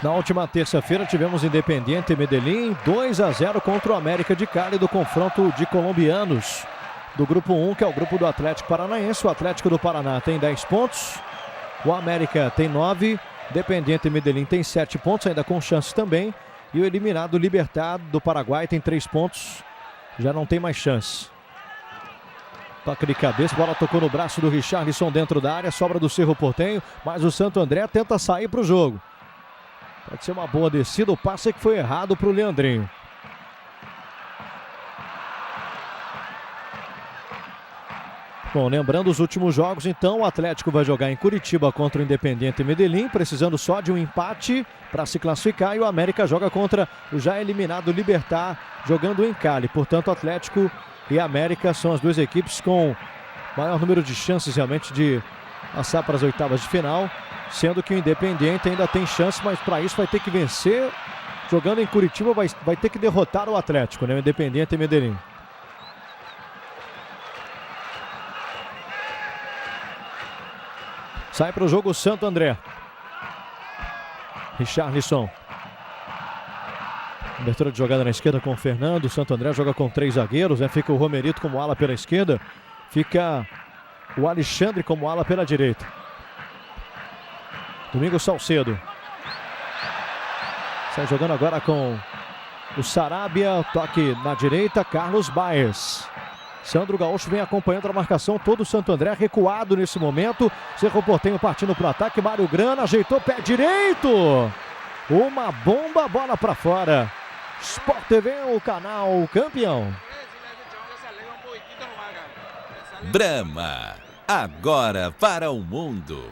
A: Na última terça-feira tivemos Independiente Medellín 2-0 contra o América de Cali do confronto de colombianos do grupo 1, que é o grupo do Atlético Paranaense. O Atlético do Paraná tem 10 pontos, o América tem 9, Independiente Medellín tem 7 pontos, ainda com chances também, e o eliminado Libertad do Paraguai tem 3 pontos, já não tem mais chance. Toque de cabeça, bola tocou no braço do Richarlison dentro da área, sobra do Cerro Porteño, mas o Santo André tenta sair para o jogo. Pode ser uma boa descida, o passe que foi errado para o Leandrinho. Bom, lembrando os últimos jogos, então, o Atlético vai jogar em Curitiba contra o Independiente Medellín, precisando só de um empate para se classificar, e o América joga contra o já eliminado Libertad, jogando em Cali. Portanto, Atlético e América são as 2 equipes com maior número de chances realmente de passar para as oitavas de final, sendo que o Independiente ainda tem chance, mas para isso vai ter que vencer. Jogando em Curitiba vai ter que derrotar o Atlético, né? O Independiente Medellín. Sai para o jogo o Santo André. Richarlison. Abertura de jogada na esquerda com o Fernando. O Santo André joga com 3 zagueiros, né? Fica o Romerito como ala pela esquerda. Fica o Alexandre como ala pela direita. Domingos Salcedo. Sai jogando agora com o Sarabia. Toque na direita, Carlos Baez. Sandro Gaúcho vem acompanhando a marcação, todo o Santo André recuado nesse momento. Cerro Porteño partindo para o ataque, Mário Grana ajeitou pé direito. Uma bomba, bola para fora. Sport TV, o canal campeão.
C: Brahma, agora para o mundo.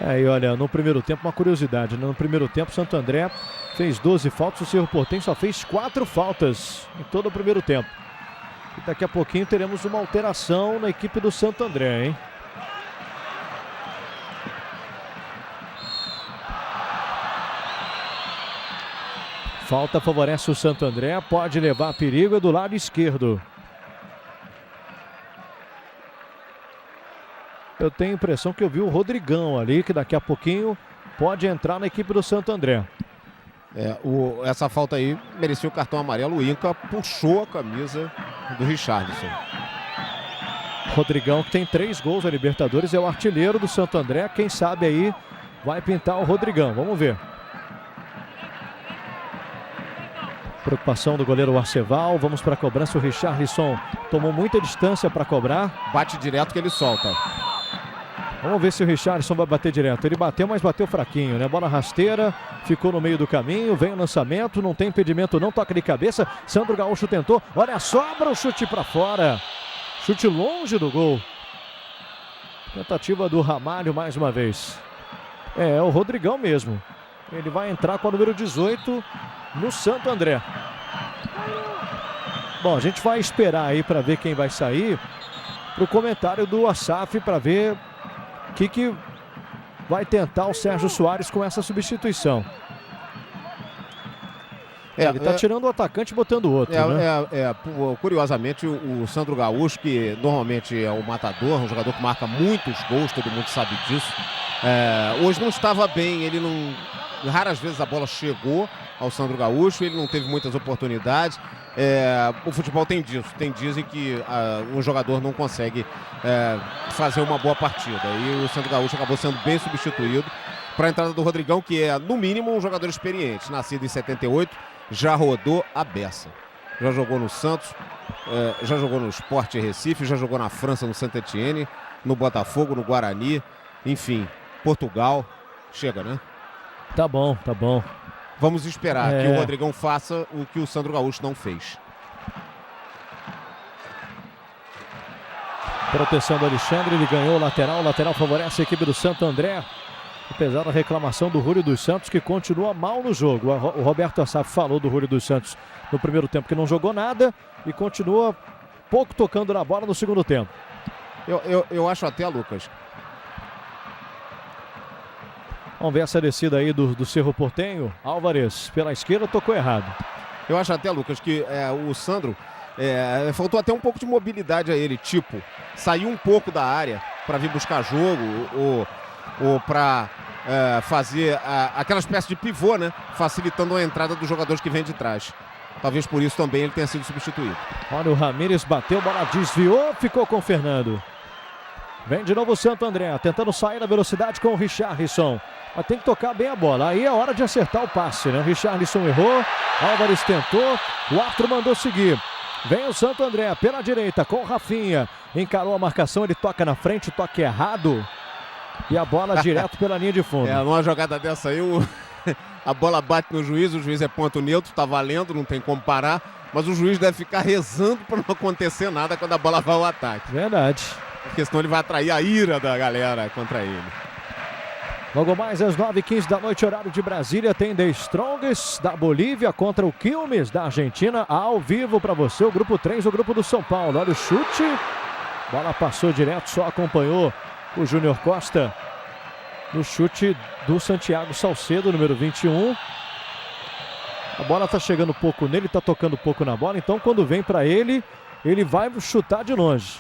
A: E olha, no primeiro tempo, uma curiosidade, né? No primeiro tempo, Santo André fez 12 faltas, o Cerro Porteño só fez 4 faltas em todo o primeiro tempo. E daqui a pouquinho teremos uma alteração na equipe do Santo André, hein? Falta favorece o Santo André, pode levar a perigo, é do lado esquerdo. Eu tenho a impressão que eu vi o Rodrigão ali, que daqui a pouquinho pode entrar na equipe do Santo André.
B: Essa falta aí merecia o cartão amarelo. O Inca puxou a camisa do Richarlison.
A: Rodrigão, que tem 3 gols na Libertadores, é o artilheiro do Santo André. Quem sabe aí vai pintar o Rodrigão. Vamos ver. Preocupação do goleiro Arceval. Vamos para a cobrança. O Richarlison tomou muita distância para cobrar.
B: Bate direto que ele solta.
A: Vamos ver se o Richarlison vai bater direto. Ele bateu, mas bateu fraquinho, né? Bola rasteira, ficou no meio do caminho, vem o lançamento, não tem impedimento não, toca de cabeça. Sandro Gaúcho tentou, olha, sobra o chute para fora. Chute longe do gol. Tentativa do Ramalho mais uma vez. É o Rodrigão mesmo. Ele vai entrar com o número 18 no Santo André. Bom, a gente vai esperar aí para ver quem vai sair. Pro comentário do Asaf para ver o que vai tentar o Sérgio Soares com essa substituição. Ele está tirando o atacante e botando o outro, né?
B: Curiosamente, o Sandro Gaúcho, que normalmente é o matador, um jogador que marca muitos gols, todo mundo sabe disso. Hoje não estava bem, ele não... Raras vezes a bola chegou ao Sandro Gaúcho, ele não teve muitas oportunidades. O futebol tem disso, tem dias em que um jogador não consegue fazer uma boa partida. E o Sandro Gaúcho acabou sendo bem substituído para a entrada do Rodrigão, que é, no mínimo, um jogador experiente. Nascido em 78, já rodou a beça. Já jogou no Santos, já jogou no Sport Recife, já jogou na França, no Saint-Étienne, no Botafogo, no Guarani, enfim, Portugal. Chega, né?
A: Tá bom, tá bom.
B: Vamos esperar que o Rodrigão faça o que o Sandro Gaúcho não fez.
A: Proteção do Alexandre, ele ganhou o lateral favorece a equipe do Santo André. Apesar da reclamação do Júlio dos Santos, que continua mal no jogo. O Roberto Assaf falou do Júlio dos Santos no primeiro tempo que não jogou nada e continua pouco tocando na bola no segundo tempo.
B: Eu acho até, Lucas.
A: Vamos ver essa descida aí do Cerro Porteño. Álvares pela esquerda tocou errado.
B: Eu acho até, Lucas, que o Sandro faltou até um pouco de mobilidade a ele. Tipo, saiu um pouco da área para vir buscar jogo ou para fazer aquela espécie de pivô, né? Facilitando a entrada dos jogadores que vêm de trás. Talvez por isso também ele tenha sido substituído.
A: Olha, o Ramírez bateu, bola desviou, ficou com o Fernando. Vem de novo o Santo André, tentando sair na velocidade com o Richarlison. Mas tem que tocar bem a bola. Aí é hora de acertar o passe, né? O Richarlison errou, Álvares tentou, o árbitro mandou seguir. Vem o Santo André pela direita com o Rafinha. Encarou a marcação, ele toca na frente, toque errado. E a bola direto pela linha de fundo.
B: Numa jogada dessa aí, a bola bate no juiz, o juiz é ponto neutro, tá valendo, não tem como parar. Mas o juiz deve ficar rezando para não acontecer nada quando a bola vai ao ataque.
A: Verdade.
B: Porque senão ele vai atrair a ira da galera contra ele.
A: Logo mais às 9h15 da noite, horário de Brasília, tem The Strongest da Bolívia contra o Quilmes da Argentina. Ao vivo para você, o grupo 3, o grupo do São Paulo. Olha o chute, bola passou direto, só acompanhou o Júnior Costa no chute do Santiago Salcedo, número 21. A bola tá chegando pouco nele, tá tocando pouco na bola, então quando vem para ele vai chutar de longe.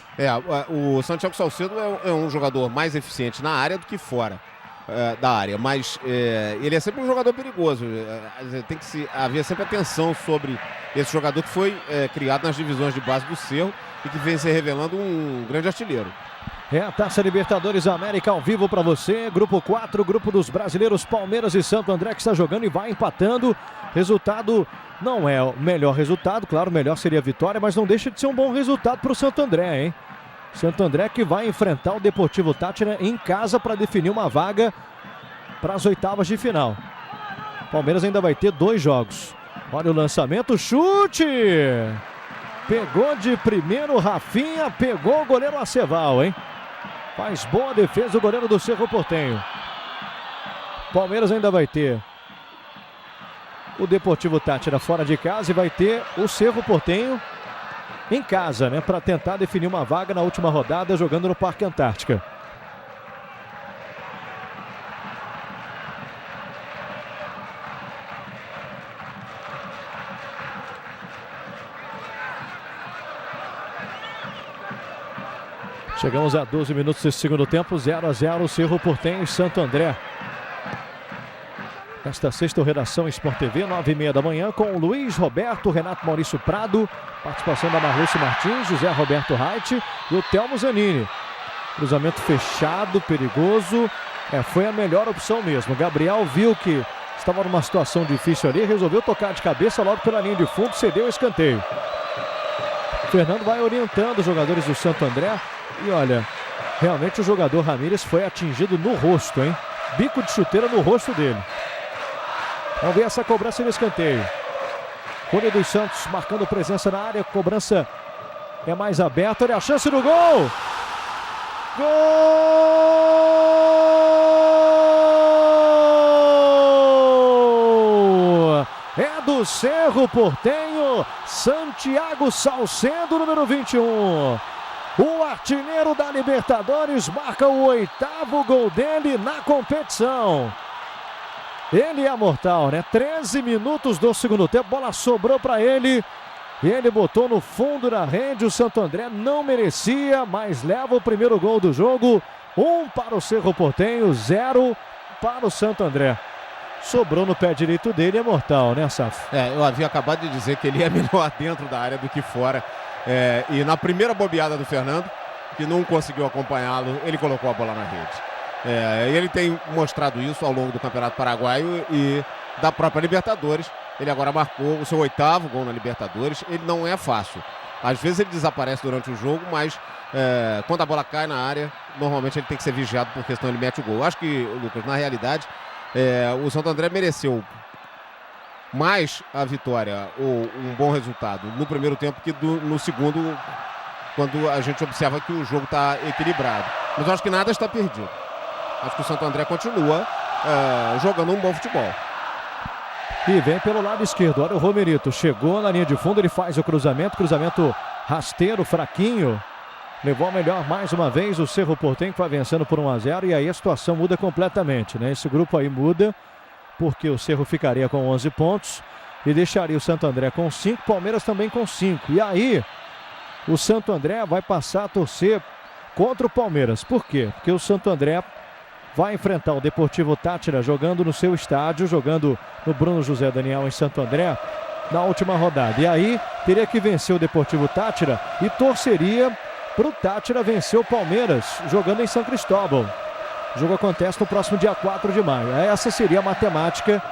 B: O Santiago Salcedo é um jogador mais eficiente na área do que fora da área, mas ele é sempre um jogador perigoso. Tem que haver sempre atenção sobre esse jogador que foi criado nas divisões de base do Cerro e que vem se revelando um grande artilheiro.
A: É a Taça Libertadores América ao vivo para você. Grupo 4, grupo dos brasileiros Palmeiras e Santo André, que está jogando e vai empatando. Resultado não é o melhor resultado, claro, o melhor seria a vitória, mas não deixa de ser um bom resultado para o Santo André, hein? Santo André que vai enfrentar o Deportivo Táchira em casa para definir uma vaga para as oitavas de final. Palmeiras ainda vai ter 2 jogos. Olha o lançamento, chute! Pegou de primeiro Rafinha, pegou o goleiro Aceval, hein? Faz boa defesa o goleiro do Cerro Porteño. Palmeiras ainda vai ter o Deportivo Táchira fora de casa e vai ter o Cerro Porteño em casa, né? Para tentar definir uma vaga na última rodada jogando no Parque Antártica. Chegamos a 12 minutos desse segundo tempo, 0-0, Cerro Porteño e Santo André. Esta sexta, Redação Sport TV, 9h30 da manhã, com o Luiz Roberto, Renato Maurício Prado, participação da Marluce Martins, José Roberto Reit e o Telmo Zanini. Cruzamento fechado, perigoso, foi a melhor opção mesmo. Gabriel viu que estava numa situação difícil ali, resolveu tocar de cabeça logo pela linha de fundo, cedeu o escanteio. Fernando vai orientando os jogadores do Santo André e olha, realmente o jogador Ramírez foi atingido no rosto, hein? Bico de chuteira no rosto dele. Vamos ver essa cobrança de escanteio. Rony dos Santos marcando presença na área. Cobrança é mais aberta. Olha a chance do gol. Gol! É do Cerro Porteño. Santiago Salcedo, número 21. O artilheiro da Libertadores marca o 8º gol dele na competição. Ele é mortal, né? 13 minutos do segundo tempo, bola sobrou para ele. Ele botou no fundo da rede, o Santo André não merecia, mas leva o primeiro gol do jogo. 1 para o Cerro Porteño, 0 para o Santo André. Sobrou no pé direito dele, é mortal, né, Saf?
B: Eu havia acabado de dizer que ele é melhor dentro da área do que fora. E na primeira bobeada do Fernando, que não conseguiu acompanhá-lo, ele colocou a bola na rede. Ele tem mostrado isso ao longo do Campeonato Paraguaio e da própria Libertadores. Ele agora marcou o seu 8º gol na Libertadores. Ele não é fácil. Às vezes ele desaparece durante o jogo, mas quando a bola cai na área, normalmente ele tem que ser vigiado porque senão ele mete o gol. Acho que, Lucas, na realidade, o Santo André mereceu mais a vitória ou um bom resultado no primeiro tempo que no segundo, quando a gente observa que o jogo está equilibrado. Mas eu acho que nada está perdido. Acho que o Santo André continua jogando um bom futebol.
A: E vem pelo lado esquerdo. Olha o Romerito. Chegou na linha de fundo, ele faz o cruzamento. Cruzamento rasteiro, fraquinho. Levou a melhor mais uma vez. O Cerro Porteño vai vencendo por 1-0. E aí a situação muda completamente, né? Esse grupo aí muda, porque o Cerro ficaria com 11 pontos e deixaria o Santo André com 5. Palmeiras também com 5. E aí o Santo André vai passar a torcer contra o Palmeiras. Por quê? Porque o Santo André vai enfrentar o Deportivo Táchira jogando no seu estádio, jogando no Bruno José Daniel em Santo André na última rodada. E aí teria que vencer o Deportivo Táchira e torceria para o Táchira vencer o Palmeiras jogando em São Cristóbal. O jogo acontece no próximo dia 4 de maio. Essa seria a matemática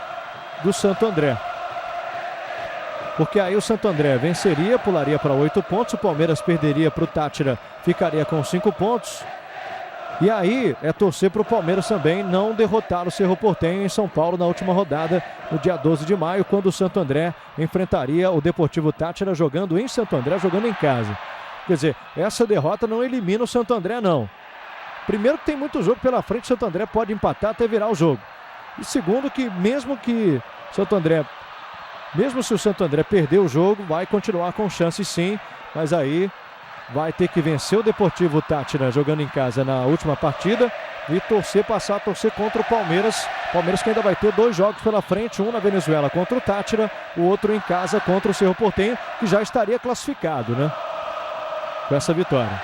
A: do Santo André. Porque aí o Santo André venceria, pularia para 8 pontos, o Palmeiras perderia para o Táchira, ficaria com 5 pontos. E aí é torcer para o Palmeiras também não derrotar o Cerro Porteño em São Paulo na última rodada, no dia 12 de maio, quando o Santo André enfrentaria o Deportivo Táchira jogando em Santo André, jogando em casa. Quer dizer, essa derrota não elimina o Santo André, não. Primeiro que tem muito jogo pela frente, o Santo André pode empatar até virar o jogo. E segundo que mesmo se o Santo André perder o jogo, vai continuar com chance sim, mas aí vai ter que vencer o Deportivo Táchira jogando em casa na última partida e passar a torcer contra o Palmeiras. Palmeiras que ainda vai ter 2 jogos pela frente, um na Venezuela contra o Táchira, o outro em casa contra o Cerro Porteño, que já estaria classificado, né? Com essa vitória.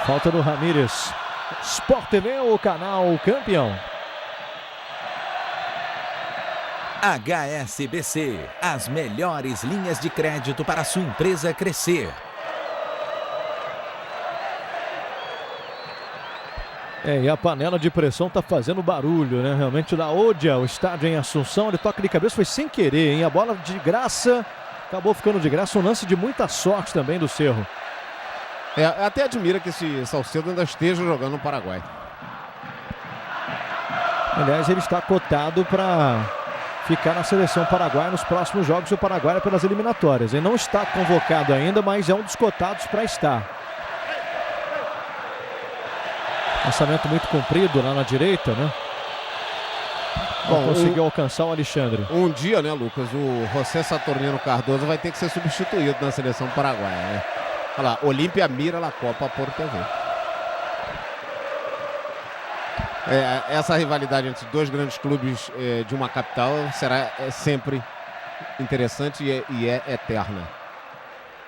A: Falta do Ramírez. Sport TV, o canal campeão.
C: HSBC, as melhores linhas de crédito para a sua empresa crescer.
A: E a panela de pressão tá fazendo barulho, né? Realmente da Odia, o estádio em Assunção, ele toca de cabeça, foi sem querer, hein? A bola de graça, acabou ficando de graça, um lance de muita sorte também do Cerro.
B: Até admira que esse Salcedo ainda esteja jogando no Paraguai.
A: Aliás, ele está cotado para ficar na seleção paraguaia nos próximos jogos do Paraguai pelas eliminatórias. Ele não está convocado ainda, mas é um dos cotados para estar. Lançamento muito comprido lá na direita, né? Bom, conseguiu alcançar o Alexandre.
B: Um dia, né, Lucas, o José Saturnino Cardoso vai ter que ser substituído na seleção paraguaia, né? Olha lá, Olímpia mira la Copa por TV. Essa rivalidade entre dois grandes clubes de uma capital será sempre interessante e é eterna.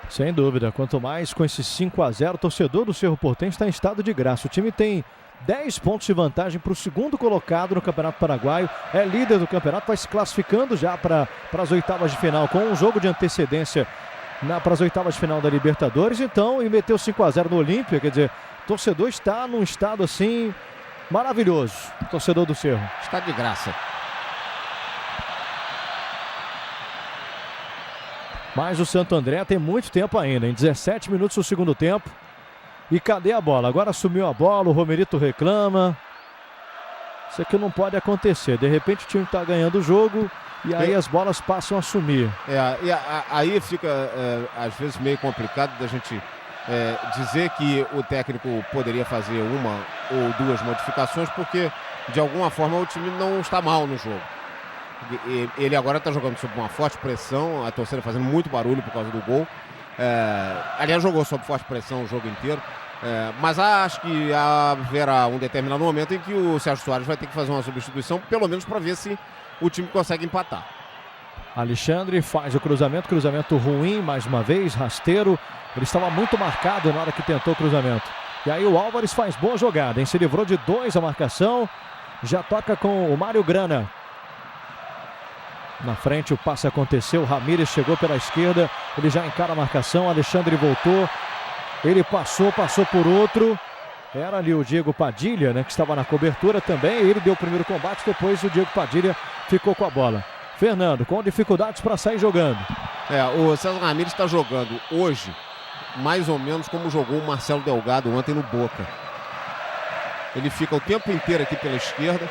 A: Sem dúvida, quanto mais com esse 5-0, o torcedor do Cerro Porteño está em estado de graça. O time tem 10 pontos de vantagem para o segundo colocado no Campeonato Paraguaio, é líder do campeonato, vai se classificando já para as oitavas de final, com um jogo de antecedência para as oitavas de final da Libertadores, então, e meteu 5-0 no Olímpia, quer dizer, o torcedor está num estado assim maravilhoso, o torcedor do Cerro.
B: Está de graça.
A: Mas o Santo André tem muito tempo ainda, em 17 minutos do segundo tempo. E cadê a bola? Agora assumiu a bola, o Romerito reclama. Isso aqui não pode acontecer. De repente o time está ganhando o jogo e aí as bolas passam a sumir.
B: Aí fica, às vezes, meio complicado da gente dizer que o técnico poderia fazer uma ou duas modificações, porque, de alguma forma, o time não está mal no jogo. Ele agora está jogando sob uma forte pressão, a torcida fazendo muito barulho por causa do gol. Aliás, jogou sob forte pressão o jogo inteiro. Mas acho que haverá um determinado momento em que o Sérgio Soares vai ter que fazer uma substituição, pelo menos para ver se o time consegue empatar.
A: Alexandre faz o cruzamento ruim, mais uma vez, rasteiro. Ele estava muito marcado na hora que tentou o cruzamento. E aí o Álvares faz boa jogada, hein? Se livrou de 2 a marcação. Já toca com o Mário Grana. Na frente o passe aconteceu, o Ramírez chegou pela esquerda, ele já encara a marcação, Alexandre voltou, ele passou por outro, era ali o Diego Padilha, né, que estava na cobertura também, ele deu o primeiro combate, depois o Diego Padilha ficou com a bola. Fernando, com dificuldades para sair jogando.
B: O César Ramírez está jogando hoje, mais ou menos como jogou o Marcelo Delgado ontem no Boca. Ele fica o tempo inteiro aqui pela esquerda,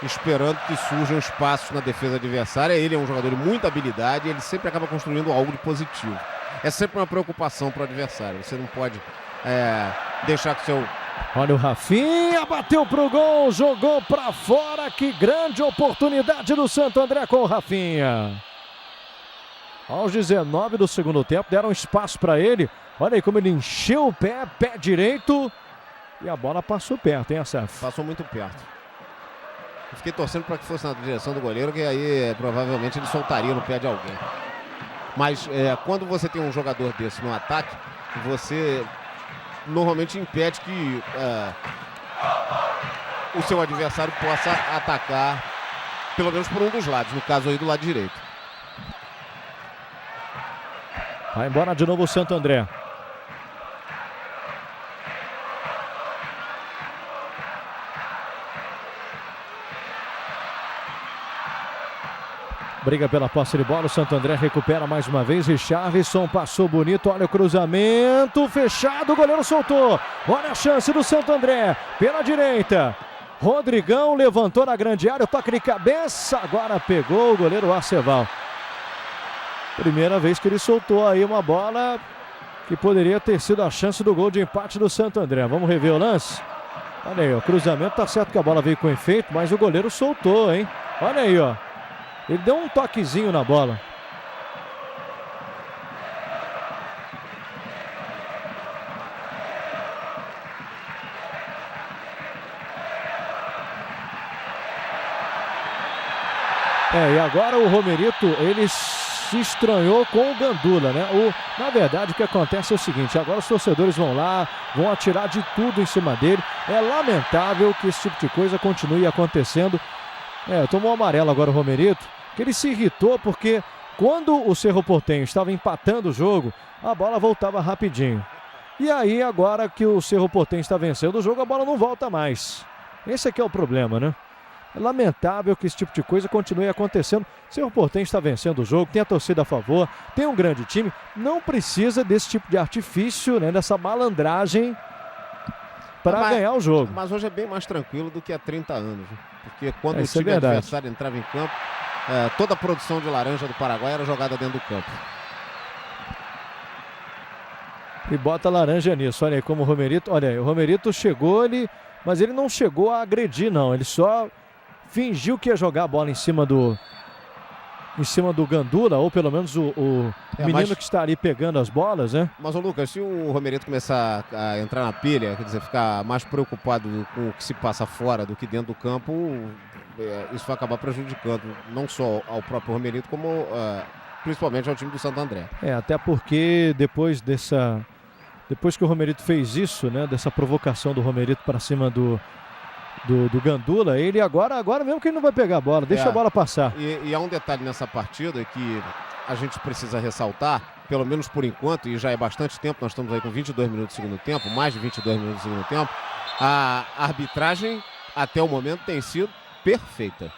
B: esperando que surjam espaços na defesa adversária. Ele é um jogador de muita habilidade e ele sempre acaba construindo algo de positivo. É sempre uma preocupação para o adversário. Você não pode deixar que seu...
A: Olha o Rafinha, bateu pro gol, jogou para fora. Que grande oportunidade do Santo André com o Rafinha. Aos 19 do segundo tempo, deram espaço para ele. Olha aí como ele encheu o pé direito. E a bola passou perto, hein, Assaf?
B: Passou muito perto. Eu fiquei torcendo para que fosse na direção do goleiro, que aí provavelmente ele soltaria no pé de alguém. Mas quando você tem um jogador desse no ataque, você normalmente impede que o seu adversário possa atacar, pelo menos por um dos lados, no caso aí do lado direito.
A: Vai embora de novo o Santo André. Briga pela posse de bola, o Santo André recupera mais uma vez, Richarlison passou bonito, olha o cruzamento, fechado, o goleiro soltou, olha a chance do Santo André, pela direita, Rodrigão levantou na grande área, o toque de cabeça, agora pegou o goleiro Arceval. Primeira vez que ele soltou aí uma bola que poderia ter sido a chance do gol de empate do Santo André. Vamos rever o lance? Olha aí, o cruzamento, tá certo que a bola veio com efeito, mas o goleiro soltou, hein? Olha aí, ó. Ele deu um toquezinho na bola. E agora o Romerito, ele se estranhou com o Gandula, né? Na verdade, o que acontece é o seguinte, agora os torcedores vão lá, vão atirar de tudo em cima dele. É lamentável que esse tipo de coisa continue acontecendo. Tomou amarelo agora o Romerito, que ele se irritou porque quando o Cerro Porteño estava empatando o jogo, a bola voltava rapidinho. E aí, agora que o Cerro Porteño está vencendo o jogo, a bola não volta mais. Esse aqui é o problema, né? É lamentável que esse tipo de coisa continue acontecendo. O Cerro Porteño está vencendo o jogo, tem a torcida a favor, tem um grande time. Não precisa desse tipo de artifício, né? Dessa malandragem para ganhar o jogo.
B: Mas hoje é bem mais tranquilo do que há 30 anos. Porque quando o
A: Isso é
B: time
A: verdade.
B: adversário entrava em campo, toda a produção de laranja do Paraguai era jogada dentro do campo.
A: E bota laranja nisso. Olha aí como o Romerito... Olha aí, o Romerito chegou ali, mas ele não chegou a agredir, não. Ele só fingiu que ia jogar a bola em cima do Gandula, ou pelo menos o menino que está ali pegando as bolas, né?
B: Mas, ô Lucas, se o Romerito começar a entrar na pilha, quer dizer, ficar mais preocupado com o que se passa fora do que dentro do campo, isso vai acabar prejudicando não só ao próprio Romerito, como principalmente ao time do Santo André.
A: Até porque depois que o Romerito fez isso, né, dessa provocação do Romerito para cima do Gandula, ele agora mesmo que ele não vai pegar a bola, deixa a bola passar.
B: E há um detalhe nessa partida que a gente precisa ressaltar, pelo menos por enquanto, e já é bastante tempo, nós estamos aí com 22 minutos do segundo tempo, mais de 22 minutos do segundo tempo, a arbitragem até o momento tem sido perfeita.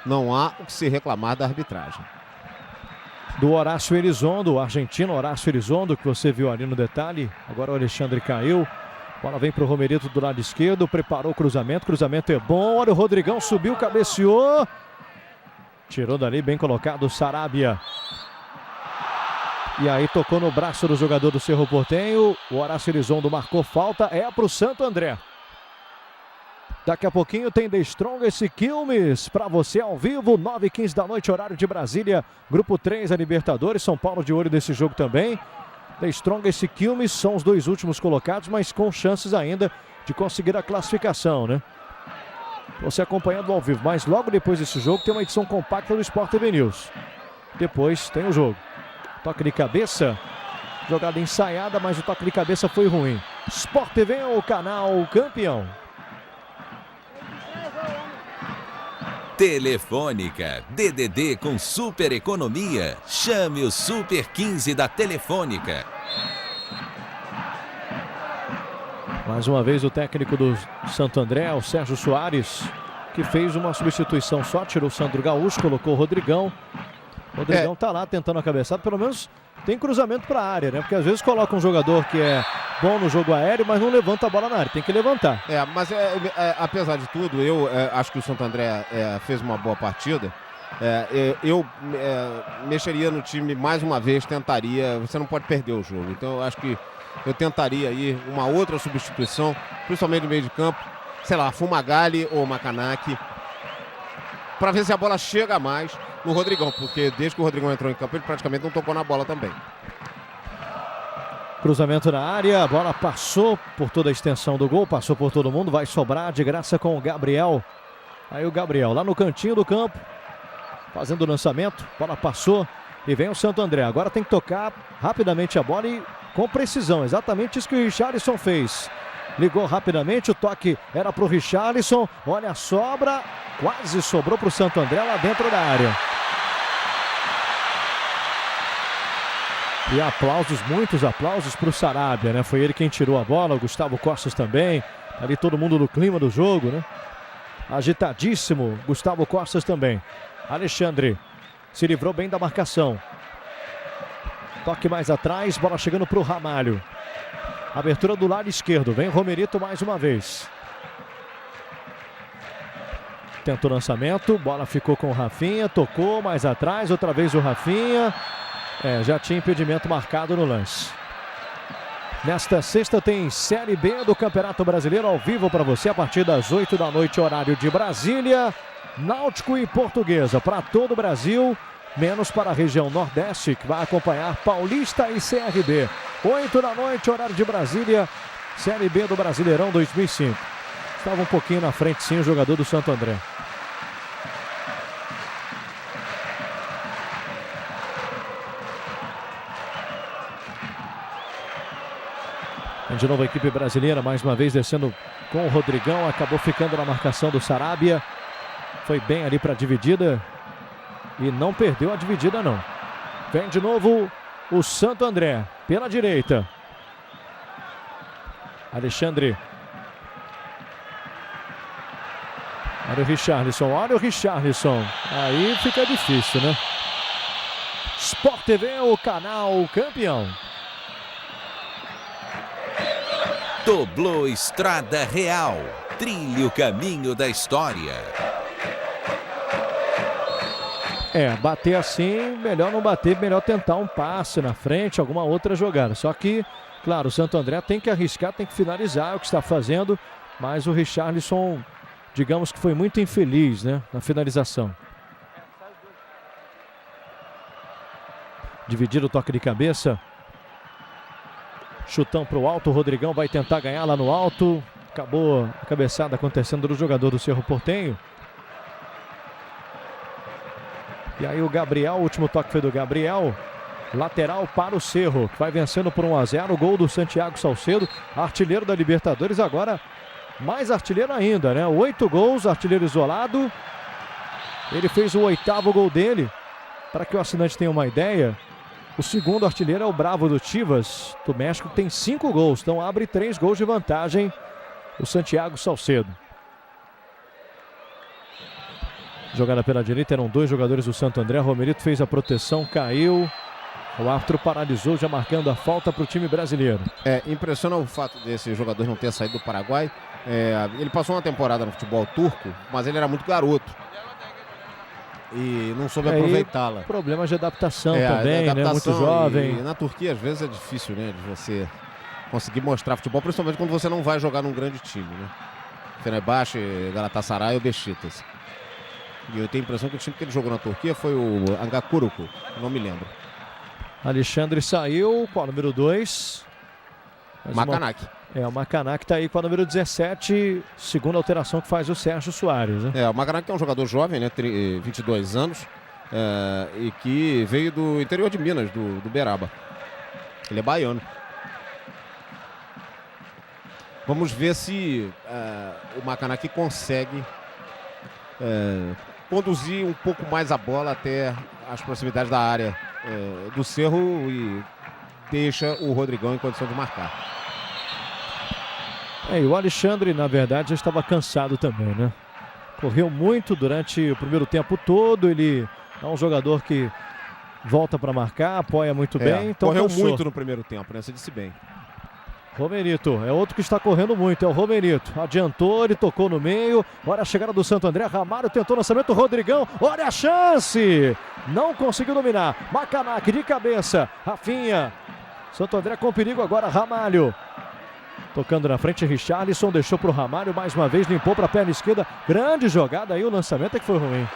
B: Não há o que se reclamar da arbitragem.
A: Do Horácio Elizondo, o argentino Horácio Elizondo, que você viu ali no detalhe. Agora o Alexandre caiu. Bola vem para o Romerito do lado esquerdo. Preparou o cruzamento. Cruzamento é bom. Olha o Rodrigão, subiu, cabeceou. Tirou dali, bem colocado o Sarabia. E aí tocou no braço do jogador do Cerro Porteño. O Horácio Elizondo marcou falta. É para o Santo André. Daqui a pouquinho tem The Strongest Quilmes para você ao vivo, 9h15 da noite, horário de Brasília. Grupo 3, a Libertadores, São Paulo de olho desse jogo também. The Strongest Quilmes são os dois últimos colocados, mas com chances ainda de conseguir a classificação, né? Você acompanhando ao vivo, mas logo depois desse jogo tem uma edição compacta do Sport TV News. Depois tem o jogo. Toque de cabeça, jogada ensaiada, mas o toque de cabeça foi ruim. Sport TV é o canal campeão.
C: Telefônica, DDD com super economia. Chame o Super 15 da Telefônica.
A: Mais uma vez o técnico do Santo André, o Sérgio Soares, que fez uma substituição só, tirou o Sandro Gaúcho, colocou o Rodrigão. O Rodrigão tá lá tentando a cabeçada, pelo menos tem cruzamento para a área, né? Porque às vezes coloca um jogador que é bom no jogo aéreo, mas não levanta a bola na área, tem que levantar.
B: Mas apesar de tudo, eu acho que o Santo André fez uma boa partida. Eu mexeria no time mais uma vez, tentaria, você não pode perder o jogo, então eu acho que eu tentaria aí uma outra substituição, principalmente no meio de campo, sei lá, Fumagalli ou Macanaki, para ver se a bola chega mais no Rodrigão, porque desde que o Rodrigão entrou em campo, ele praticamente não tocou na bola também.
A: Cruzamento na área, a bola passou por toda a extensão do gol, passou por todo mundo, vai sobrar de graça com o Gabriel. Aí o Gabriel lá no cantinho do campo, fazendo o lançamento, bola passou e vem o Santo André. Agora tem que tocar rapidamente a bola e com precisão, exatamente isso que o Richarlison fez. Ligou rapidamente, o toque era para o Richarlison, olha a sobra, quase sobrou para o Santo André lá dentro da área. E aplausos, muitos aplausos para o Sarabia, né? Foi ele quem tirou a bola, o Gustavo Costas também. Ali todo mundo no clima do jogo, né? Agitadíssimo, Gustavo Costas também. Alexandre se livrou bem da marcação. Toque mais atrás, bola chegando para o Ramalho. Abertura do lado esquerdo, vem Romerito mais uma vez. Tentou o lançamento, bola ficou com o Rafinha, tocou mais atrás, outra vez o Rafinha. Já tinha impedimento marcado no lance. Nesta sexta tem Série B do Campeonato Brasileiro ao vivo para você a partir das 8 da noite, horário de Brasília. Náutico e Portuguesa para todo o Brasil, menos para a região Nordeste, que vai acompanhar Paulista e CRB. 8 da noite, horário de Brasília, Série B do Brasileirão 2005. Estava um pouquinho na frente sim o jogador do Santo André. De novo a equipe brasileira, mais uma vez descendo com o Rodrigão, acabou ficando na marcação do Sarabia. Foi bem ali para a dividida e não perdeu a dividida não. Vem de novo o Santo André pela direita. Alexandre. Olha o Richarlison, olha o Richarlison. Aí fica difícil, né? Sport TV, o canal campeão.
C: Doblô Estrada Real. Trilhe o caminho da história.
A: Bater assim, melhor não bater, melhor tentar um passe na frente, alguma outra jogada. Só que, claro, o Santo André tem que arriscar, tem que finalizar, é o que está fazendo. Mas o Richarlison, digamos que foi muito infeliz, né, na finalização. Dividir o toque de cabeça. Chutão para o alto, o Rodrigão vai tentar ganhar lá no alto. Acabou a cabeçada acontecendo do jogador do Cerro Porteño. E aí o Gabriel, o último toque foi do Gabriel. Lateral para o Cerro, que vai vencendo por 1-0. Gol do Santiago Salcedo, artilheiro da Libertadores. Agora mais artilheiro ainda, né? 8 gols, artilheiro isolado. Ele fez o 8º gol dele. Para que o assinante tenha uma ideia, o segundo artilheiro é o Bravo do Chivas, do México, que tem 5 gols. Então abre 3 gols de vantagem o Santiago Salcedo. Jogada pela direita, eram 2 jogadores do Santo André. Romerito fez a proteção, caiu. O árbitro paralisou, já marcando a falta para o time brasileiro.
B: Impressiona o fato desse jogador não ter saído do Paraguai. Ele passou uma temporada no futebol turco, mas ele era muito garoto. E não soube aproveitá-la.
A: Problemas de adaptação também, né? Muito jovem.
B: E na Turquia, às vezes, é difícil, né? De você conseguir mostrar futebol, principalmente quando você não vai jogar num grande time, né? Fenerbahçe, Galatasaray ou Beşiktaş. E eu tenho a impressão que o time que ele jogou na Turquia foi o Angakuruku, não me lembro.
A: Alexandre saiu com a número 2.
B: Macanak.
A: O Macanak está aí com a número 17, segunda alteração que faz o Sérgio Soares, né?
B: O Macanak é um jogador jovem, né? 22 anos, e que veio do interior de Minas, do Beraba. Ele é baiano. Vamos ver se o Macanak consegue conduzir um pouco mais a bola até as proximidades da área do Cerro e deixa o Rodrigão em condição de marcar.
A: E o Alexandre, na verdade, já estava cansado também, né? Correu muito durante o primeiro tempo todo. Ele é um jogador que volta para marcar, apoia muito bem. Então
B: correu
A: cansou.
B: muito no primeiro tempo, né? Você disse bem.
A: Romerito, é outro que está correndo muito, é o Romerito. Adiantou, ele tocou no meio. Olha a chegada do Santo André. Ramalho tentou lançamento, Rodrigão. Olha a chance! Não conseguiu dominar. Macanak de cabeça. Rafinha. Santo André com perigo agora, Ramalho. Tocando na frente, Richarlison deixou para o Ramalho. Mais uma vez limpou para a perna esquerda. Grande jogada aí, o lançamento é que foi ruim.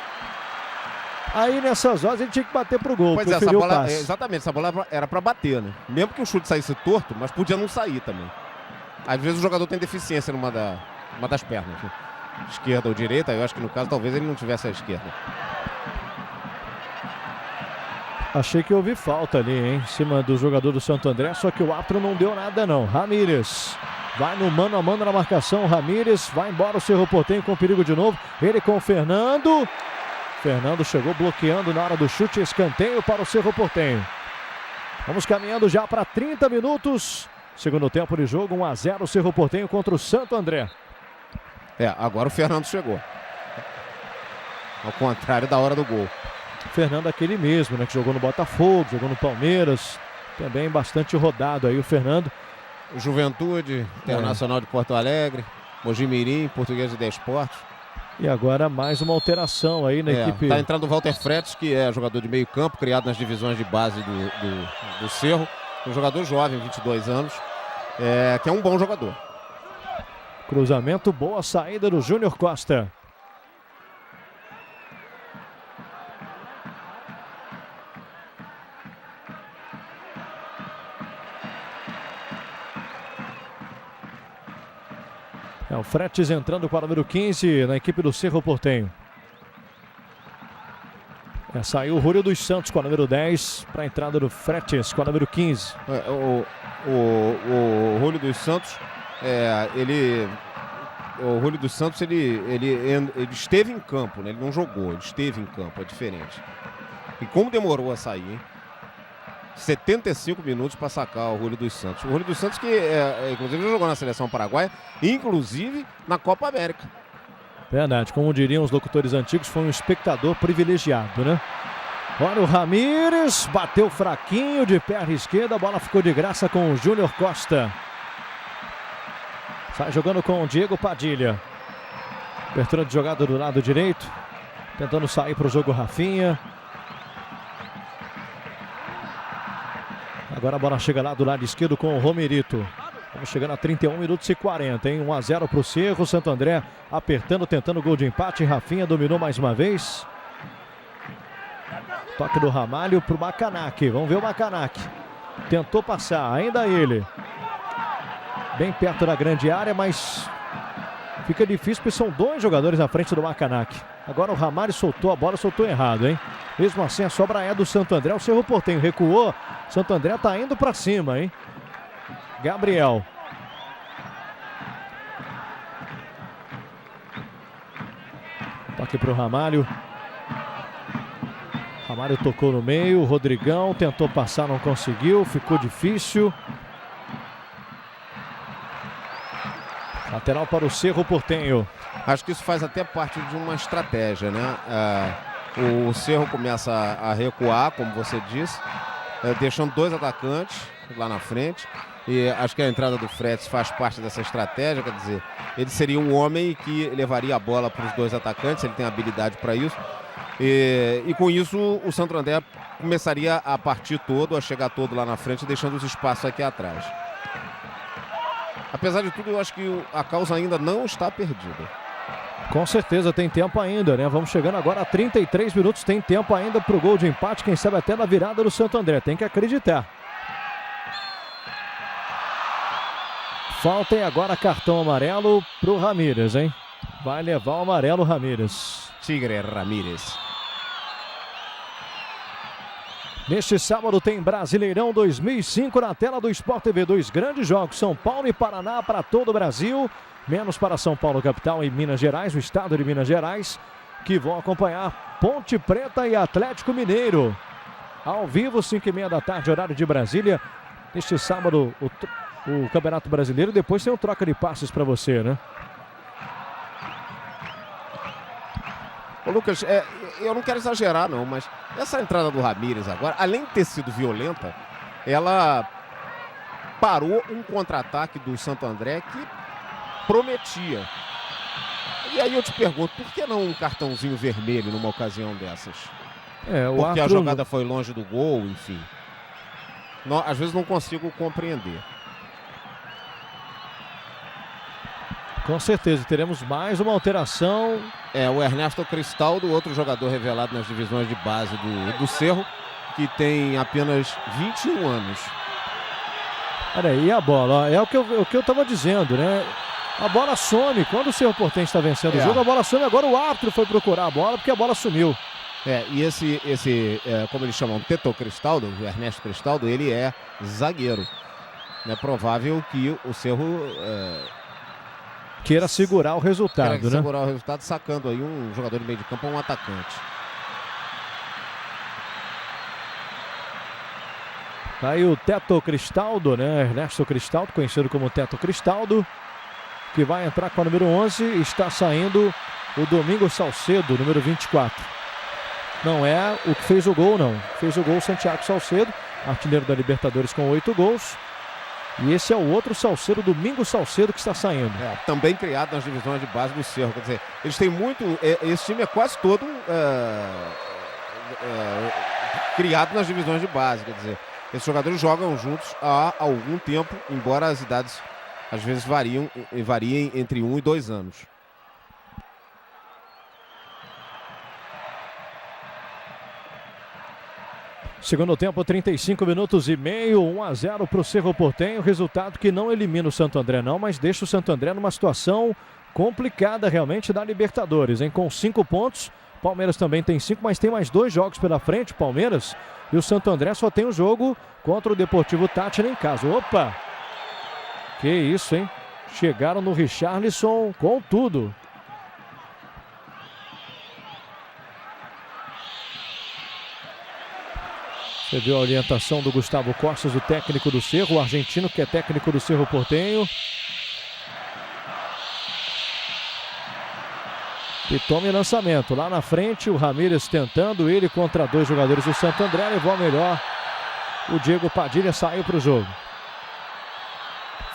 A: Aí nessas horas ele tinha que bater pro gol.
B: Pois essa bola, exatamente, essa bola era para bater, né? Mesmo que o chute saísse torto, mas podia não sair também. Às vezes o jogador tem deficiência numa das pernas, né? Esquerda ou direita, eu acho que no caso talvez ele não tivesse a esquerda.
A: Achei que houve falta ali, hein? Em cima do jogador do Santo André, só que o árbitro não deu nada não. Ramírez vai no mano a mano na marcação, Ramírez vai embora, o Cerro Porteño com perigo de novo. Ele com o Fernando. Fernando chegou bloqueando na hora do chute, escanteio para o Cerro Porteño. Vamos caminhando já para 30 minutos. Segundo tempo de jogo, 1-0 o Cerro Porteño contra o Santo André.
B: Agora o Fernando chegou. Ao contrário da hora do gol.
A: Fernando aquele mesmo, né? Que jogou no Botafogo, jogou no Palmeiras. Também bastante rodado aí o Fernando.
B: Juventude, Internacional de Porto Alegre, Mojimirim, Português de Desportos.
A: E agora mais uma alteração aí na equipe.
B: Está entrando o Walter Fretes, que é jogador de meio campo, criado nas divisões de base do Cerro. Um jogador jovem, 22 anos, que é um bom jogador.
A: Cruzamento, boa saída do Júnior Costa. O Fretes entrando com a número 15 na equipe do Cerro Porteño. Saiu o Júlio dos Santos com a número 10 para a entrada do Fretes com a número 15.
B: O Júlio dos Santos, o Júlio dos Santos ele esteve em campo, né? Ele não jogou, ele esteve em campo, é diferente. E como demorou a sair, hein? 75 minutos para sacar o Júlio dos Santos. O Júlio dos Santos que, inclusive, jogou na seleção paraguaia, inclusive na Copa América.
A: Verdade, como diriam os locutores antigos, foi um espectador privilegiado, né? Olha o Ramírez, bateu fraquinho de perna esquerda, a bola ficou de graça com o Júnior Costa. Sai jogando com o Diego Padilha. Abertura de jogada do lado direito, tentando sair para o jogo Rafinha. Agora a bola chega lá do lado esquerdo com o Romerito. Estamos chegando a 31 minutos e 40, hein? 1-0 para o Cerro. Santo André apertando, tentando gol de empate. Rafinha dominou mais uma vez. Toque do Ramalho para o Macanak. Vamos ver o Macanak. Tentou passar, ainda ele. Bem perto da grande área, mas fica difícil porque são dois jogadores na frente do Macanak. Agora o Ramalho soltou a bola, soltou errado, hein? Mesmo assim a sobra é do Santo André. O Cerro Porteño recuou. Santo André está indo para cima, hein? Gabriel. Toque para o Ramalho. Ramalho tocou no meio. Rodrigão tentou passar, não conseguiu. Ficou difícil. Lateral para o Cerro Porteño.
B: Acho que isso faz até parte de uma estratégia, né? O Cerro começa a recuar, como você disse, deixando dois atacantes lá na frente. E acho que a entrada do Fretes faz parte dessa estratégia, quer dizer, ele seria um homem que levaria a bola para os dois atacantes, ele tem habilidade para isso. E com isso o Santo André começaria a partir todo, a chegar todo lá na frente, deixando os espaços aqui atrás. Apesar de tudo, eu acho que a causa ainda não está perdida.
A: Com certeza tem tempo ainda, né? Vamos chegando agora a 33 minutos, tem tempo ainda para o gol de empate, quem sabe até na virada do Santo André, tem que acreditar. Falta e agora cartão amarelo para o Ramírez, hein? Vai levar o amarelo Ramírez.
B: Tigre Ramírez.
A: Neste sábado tem Brasileirão 2005 na tela do Sport TV. 2 grandes jogos, São Paulo e Paraná para todo o Brasil, menos para São Paulo capital e Minas Gerais, o estado de Minas Gerais, que vão acompanhar Ponte Preta e Atlético Mineiro. Ao vivo, 5h30 da tarde, horário de Brasília. Neste sábado, o Campeonato Brasileiro. Depois tem um troca de passes para você, né?
B: Ô Lucas, eu não quero exagerar não, mas essa entrada do Ramírez agora, além de ter sido violenta, ela parou um contra-ataque do Santo André que prometia. E aí eu te pergunto, por que não um cartãozinho vermelho numa ocasião dessas? Porque a jogada foi longe do gol, enfim. Às vezes não consigo compreender.
A: Com certeza, teremos mais uma alteração.
B: O Ernesto Cristaldo, outro jogador revelado nas divisões de base do Cerro, que tem apenas 21 anos.
A: Olha aí a bola, é o que eu estava dizendo, né? A bola some, quando o Cerro Porteño está vencendo o jogo, a bola some, agora o árbitro foi procurar a bola, porque a bola sumiu.
B: E esse como eles chamam, Teto Cristaldo, o Ernesto Cristaldo, ele é zagueiro. É provável que o Cerro...
A: queira segurar o resultado, né?
B: Segurar o resultado, sacando aí um jogador de meio de campo ou um atacante.
A: Tá aí o Teto Cristaldo, né? Ernesto Cristaldo, conhecido como Teto Cristaldo, que vai entrar com a número 11. Está saindo o Domingos Salcedo, número 24. Não é o que fez o gol, não. Fez o gol o Santiago Salcedo, artilheiro da Libertadores com 8 gols. E esse é o outro Salcedo, Domingos Salcedo, que está saindo.
B: Também criado nas divisões de base do Cerro. Quer dizer, eles têm muito... Esse time é quase todo criado nas divisões de base. Quer dizer, esses jogadores jogam juntos há algum tempo, embora as idades às vezes variem entre 1 e 2 anos.
A: Segundo tempo, 35 minutos e meio, 1-0 para o Cerro Porteño. Resultado que não elimina o Santo André não, mas deixa o Santo André numa situação complicada realmente da Libertadores, hein? Com 5 pontos, Palmeiras também tem 5, mas tem mais 2 jogos pela frente, Palmeiras. E o Santo André só tem um jogo contra o Deportivo Táchira em casa. Opa! Que isso, hein? Chegaram no Richarlison com tudo. Você viu a orientação do Gustavo Costas, o técnico do Cerro, o argentino que é técnico do Cerro Porteño. E tome lançamento. Lá na frente, o Ramírez tentando, ele contra 2 jogadores do Santo André, levou a melhor. O Diego Padilha saiu para o jogo.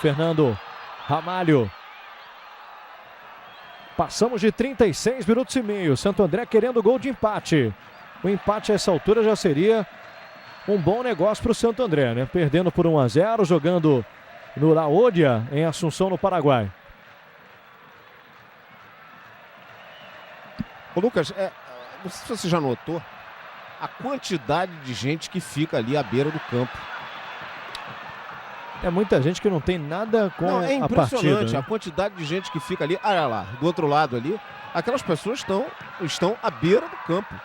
A: Fernando Ramalho. Passamos de 36 minutos e meio. Santo André querendo gol de empate. O empate a essa altura já seria um bom negócio para o Santo André, né? Perdendo por 1-0, jogando no La Odia, em Assunção, no Paraguai.
B: Ô Lucas, não sei se você já notou a quantidade de gente que fica ali à beira do campo.
A: É muita gente que não tem nada com a partida.
B: É impressionante,
A: né?
B: A quantidade de gente que fica ali. Olha lá, do outro lado ali, aquelas pessoas estão à beira do campo.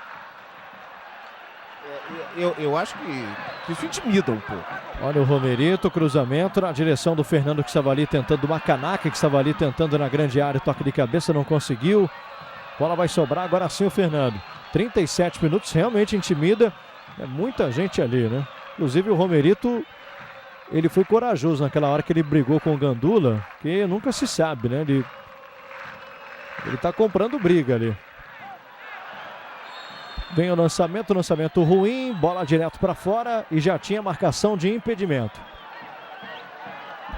B: Eu acho que isso intimida um pouco.
A: Olha o Romerito, cruzamento na direção do Fernando, que estava ali tentando, do Macanaki, que estava ali tentando na grande área, toque de cabeça, não conseguiu. Bola vai sobrar agora sim o Fernando. 37 minutos, realmente intimida. É muita gente ali, né? Inclusive o Romerito, ele foi corajoso naquela hora que ele brigou com o Gandula, que nunca se sabe, né? Ele tá comprando briga ali. Vem o lançamento ruim, bola direto para fora e já tinha marcação de impedimento.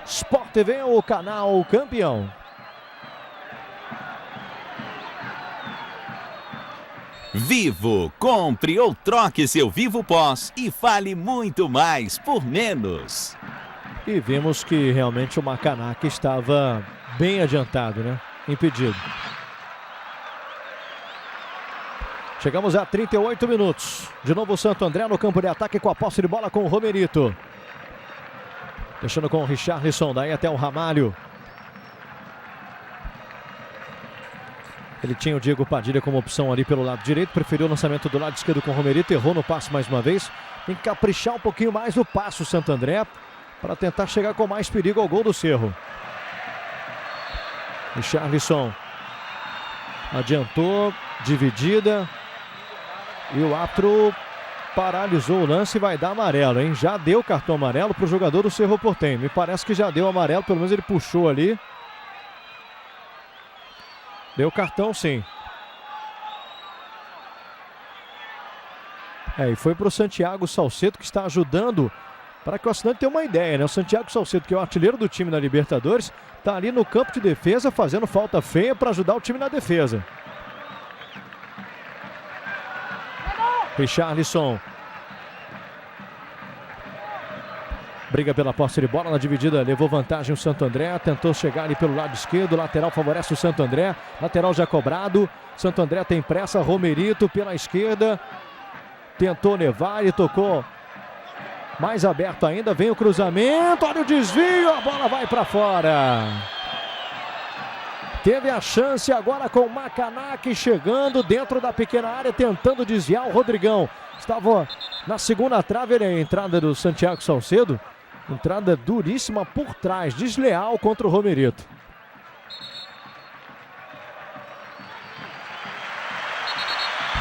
A: Sport TV, o canal campeão.
C: Vivo, compre ou troque seu Vivo Pós e fale muito mais por menos.
A: E vimos que realmente o Macanaki estava bem adiantado, né? Impedido. Chegamos a 38 minutos. De novo o Santo André no campo de ataque com a posse de bola com o Romerito. Deixando com o Richarlison, daí até o Ramalho. Ele tinha o Diego Padilha como opção ali pelo lado direito. Preferiu o lançamento do lado esquerdo com o Romerito. Errou no passe mais uma vez. Tem que caprichar um pouquinho mais no passo o Santo André para tentar chegar com mais perigo ao gol do Cerro. Richarlison adiantou, dividida. E o árbitro paralisou o lance e vai dar amarelo, hein? Já deu cartão amarelo para o jogador do Cerro Porteño. Me parece que já deu amarelo, pelo menos ele puxou ali. Deu cartão, sim. E foi para o Santiago Salcedo, que está ajudando, para que o assinante tenha uma ideia, né? O Santiago Salcedo, que é o artilheiro do time na Libertadores, está ali no campo de defesa, fazendo falta feia para ajudar o time na defesa. Richarlison. Briga pela posse de bola na dividida, levou vantagem o Santo André, tentou chegar ali pelo lado esquerdo, lateral favorece o Santo André, lateral já cobrado, Santo André tem pressa, Romerito pela esquerda, tentou levar e tocou mais aberto ainda, vem o cruzamento, olha o desvio, a bola vai para fora. Teve a chance agora com o Macanaki chegando dentro da pequena área, tentando desviar o Rodrigão. Estava na segunda trave, ele é a entrada do Santiago Salcedo. Entrada duríssima por trás, desleal contra o Romerito.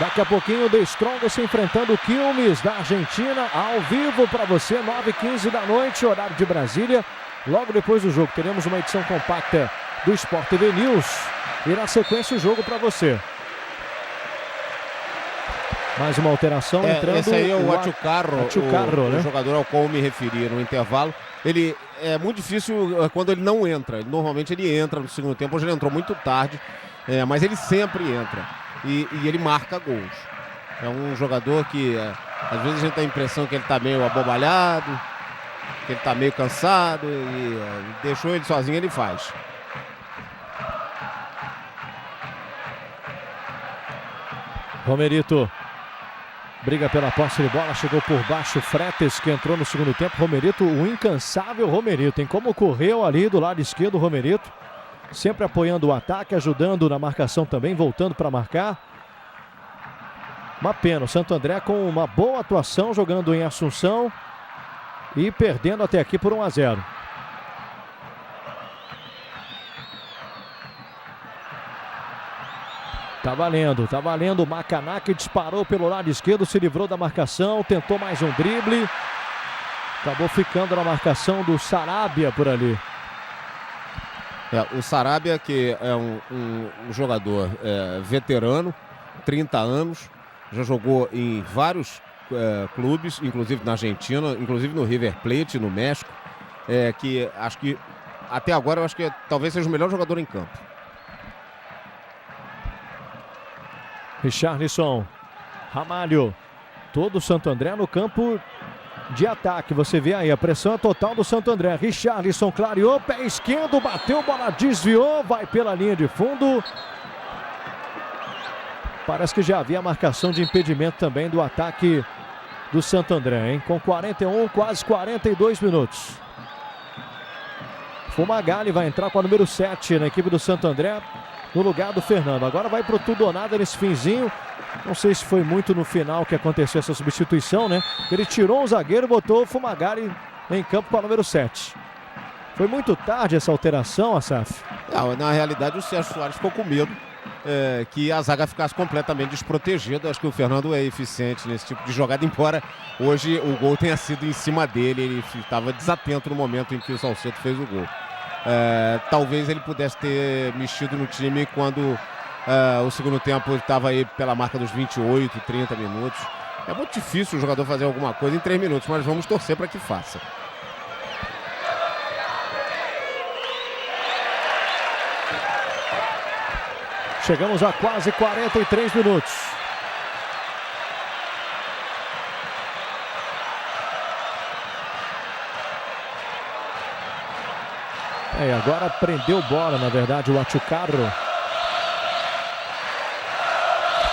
A: Daqui a pouquinho o The Strongest enfrentando o Quilmes da Argentina, ao vivo para você, 9h15 da noite, horário de Brasília. Logo depois do jogo teremos uma edição compacta do Sport TV News e na sequência o jogo para você. Mais uma alteração entrando.
B: Esse aí é o Achucarro,
A: né?
B: O jogador ao qual me referi no intervalo. Ele é muito difícil quando ele não entra. Normalmente ele entra no segundo tempo. Hoje ele entrou muito tarde, mas ele sempre entra e ele marca gols. É um jogador que às vezes a gente tem a impressão que ele está meio abobalhado, que ele está meio cansado e deixou ele sozinho, ele faz.
A: Romerito briga pela posse de bola, chegou por baixo Fretes, que entrou no segundo tempo. Romerito, o incansável Romerito, em como correu ali do lado esquerdo o Romerito, sempre apoiando o ataque, ajudando na marcação também, voltando para marcar. Uma pena, o Santo André com uma boa atuação, jogando em Assunção e perdendo até aqui por 1-0. Tá valendo. O Macaná que disparou pelo lado esquerdo, se livrou da marcação, tentou mais um drible. Acabou ficando na marcação do Sarabia por ali.
B: O Sarabia, que é um jogador veterano, 30 anos, já jogou em vários clubes, inclusive na Argentina, inclusive no River Plate, no México, que acho que até agora eu acho que talvez seja o melhor jogador em campo.
A: Richarlison, Ramalho, todo o Santo André no campo de ataque. Você vê aí a pressão total do Santo André. Richarlison clareou, pé esquerdo, bateu, bola desviou, vai pela linha de fundo. Parece que já havia marcação de impedimento também do ataque do Santo André, hein? Com 41, quase 42 minutos. Fumagalli vai entrar com a número 7 na equipe do Santo André, no lugar do Fernando. Agora vai pro tudo ou nada nesse finzinho. Não sei se foi muito no final que aconteceu essa substituição, né? Ele tirou um zagueiro e botou o Fumagalli em campo com a número 7. Foi muito tarde essa alteração, Asaf?
B: Não, na realidade o Sérgio Soares ficou com medo que a zaga ficasse completamente desprotegida. Acho que o Fernando é eficiente nesse tipo de jogada, embora hoje o gol tenha sido em cima dele. Ele estava desatento no momento em que o Salcedo fez o gol. Talvez ele pudesse ter mexido no time quando o segundo tempo estava aí pela marca dos 28, 30 minutos. É muito difícil o jogador fazer alguma coisa em 3 minutos, mas vamos torcer para que faça.
A: Chegamos a quase 43 minutos. Agora prendeu bola, na verdade, o Achucarro.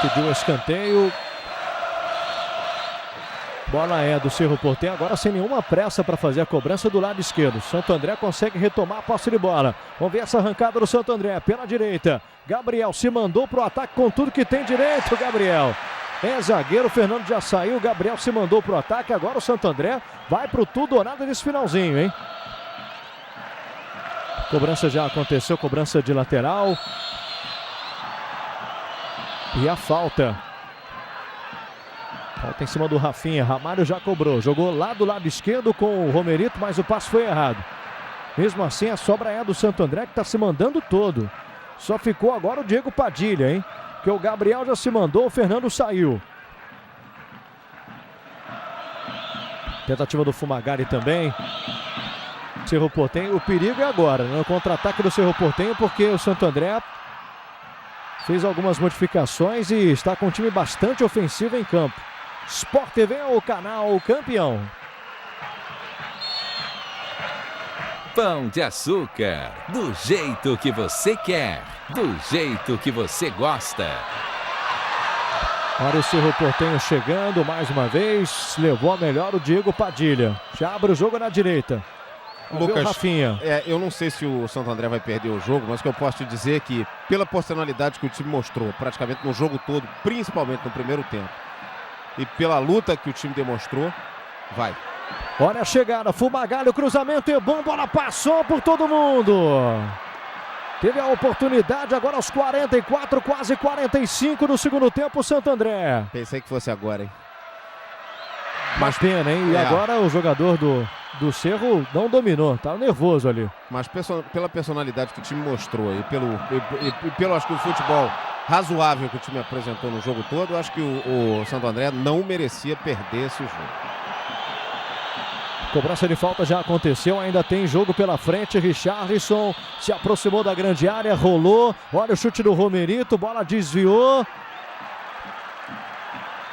A: Pediu escanteio. Bola do Cerro Porteño, agora sem nenhuma pressa para fazer a cobrança do lado esquerdo. Santo André consegue retomar a posse de bola. Vamos ver essa arrancada do Santo André pela direita. Gabriel se mandou para o ataque com tudo que tem direito, Gabriel. É zagueiro, o Fernando já saiu, o Gabriel se mandou para o ataque. Agora o Santo André vai para o tudo ou nada nesse finalzinho, hein? Cobrança já aconteceu, cobrança de lateral. E a falta. Falta em cima do Rafinha. Ramalho já cobrou. Jogou lá do lado esquerdo com o Romerito, mas o passe foi errado. Mesmo assim, a sobra é do Santo André, que está se mandando todo. Só ficou agora o Diego Padilha, hein? Que o Gabriel já se mandou, o Fernando saiu. Tentativa do Fumagalli também. Cerro Porteño, o perigo é agora, né? O contra-ataque do Cerro Porteño, porque o Santo André fez algumas modificações e está com um time bastante ofensivo em campo. Sport TV é o canal campeão.
C: Pão de Açúcar, do jeito que você quer, do jeito que você gosta.
A: Olha o Cerro Porteño chegando mais uma vez, levou a melhor o Diego Padilha. Já abre o jogo na direita.
B: Lucas,
A: Rafinha.
B: Eu não sei se o Santo André vai perder o jogo, mas o que eu posso te dizer é que, pela personalidade que o time mostrou, praticamente no jogo todo, principalmente no primeiro tempo, e pela luta que o time demonstrou, vai.
A: Olha a chegada, Fumagalli, o cruzamento é bom, bola passou por todo mundo. Teve a oportunidade agora aos 44, quase 45 do segundo tempo, o Santo André.
B: Pensei que fosse agora, hein?
A: Mas pena, hein? E agora o jogador do Cerro não dominou, tá nervoso ali.
B: Mas pela personalidade que o time mostrou e pelo acho que o futebol razoável que o time apresentou no jogo todo, eu acho que o Santo André não merecia perder esse jogo.
A: Cobrança de falta já aconteceu, ainda tem jogo pela frente. Richarlison se aproximou da grande área, rolou. Olha o chute do Romerito, bola desviou.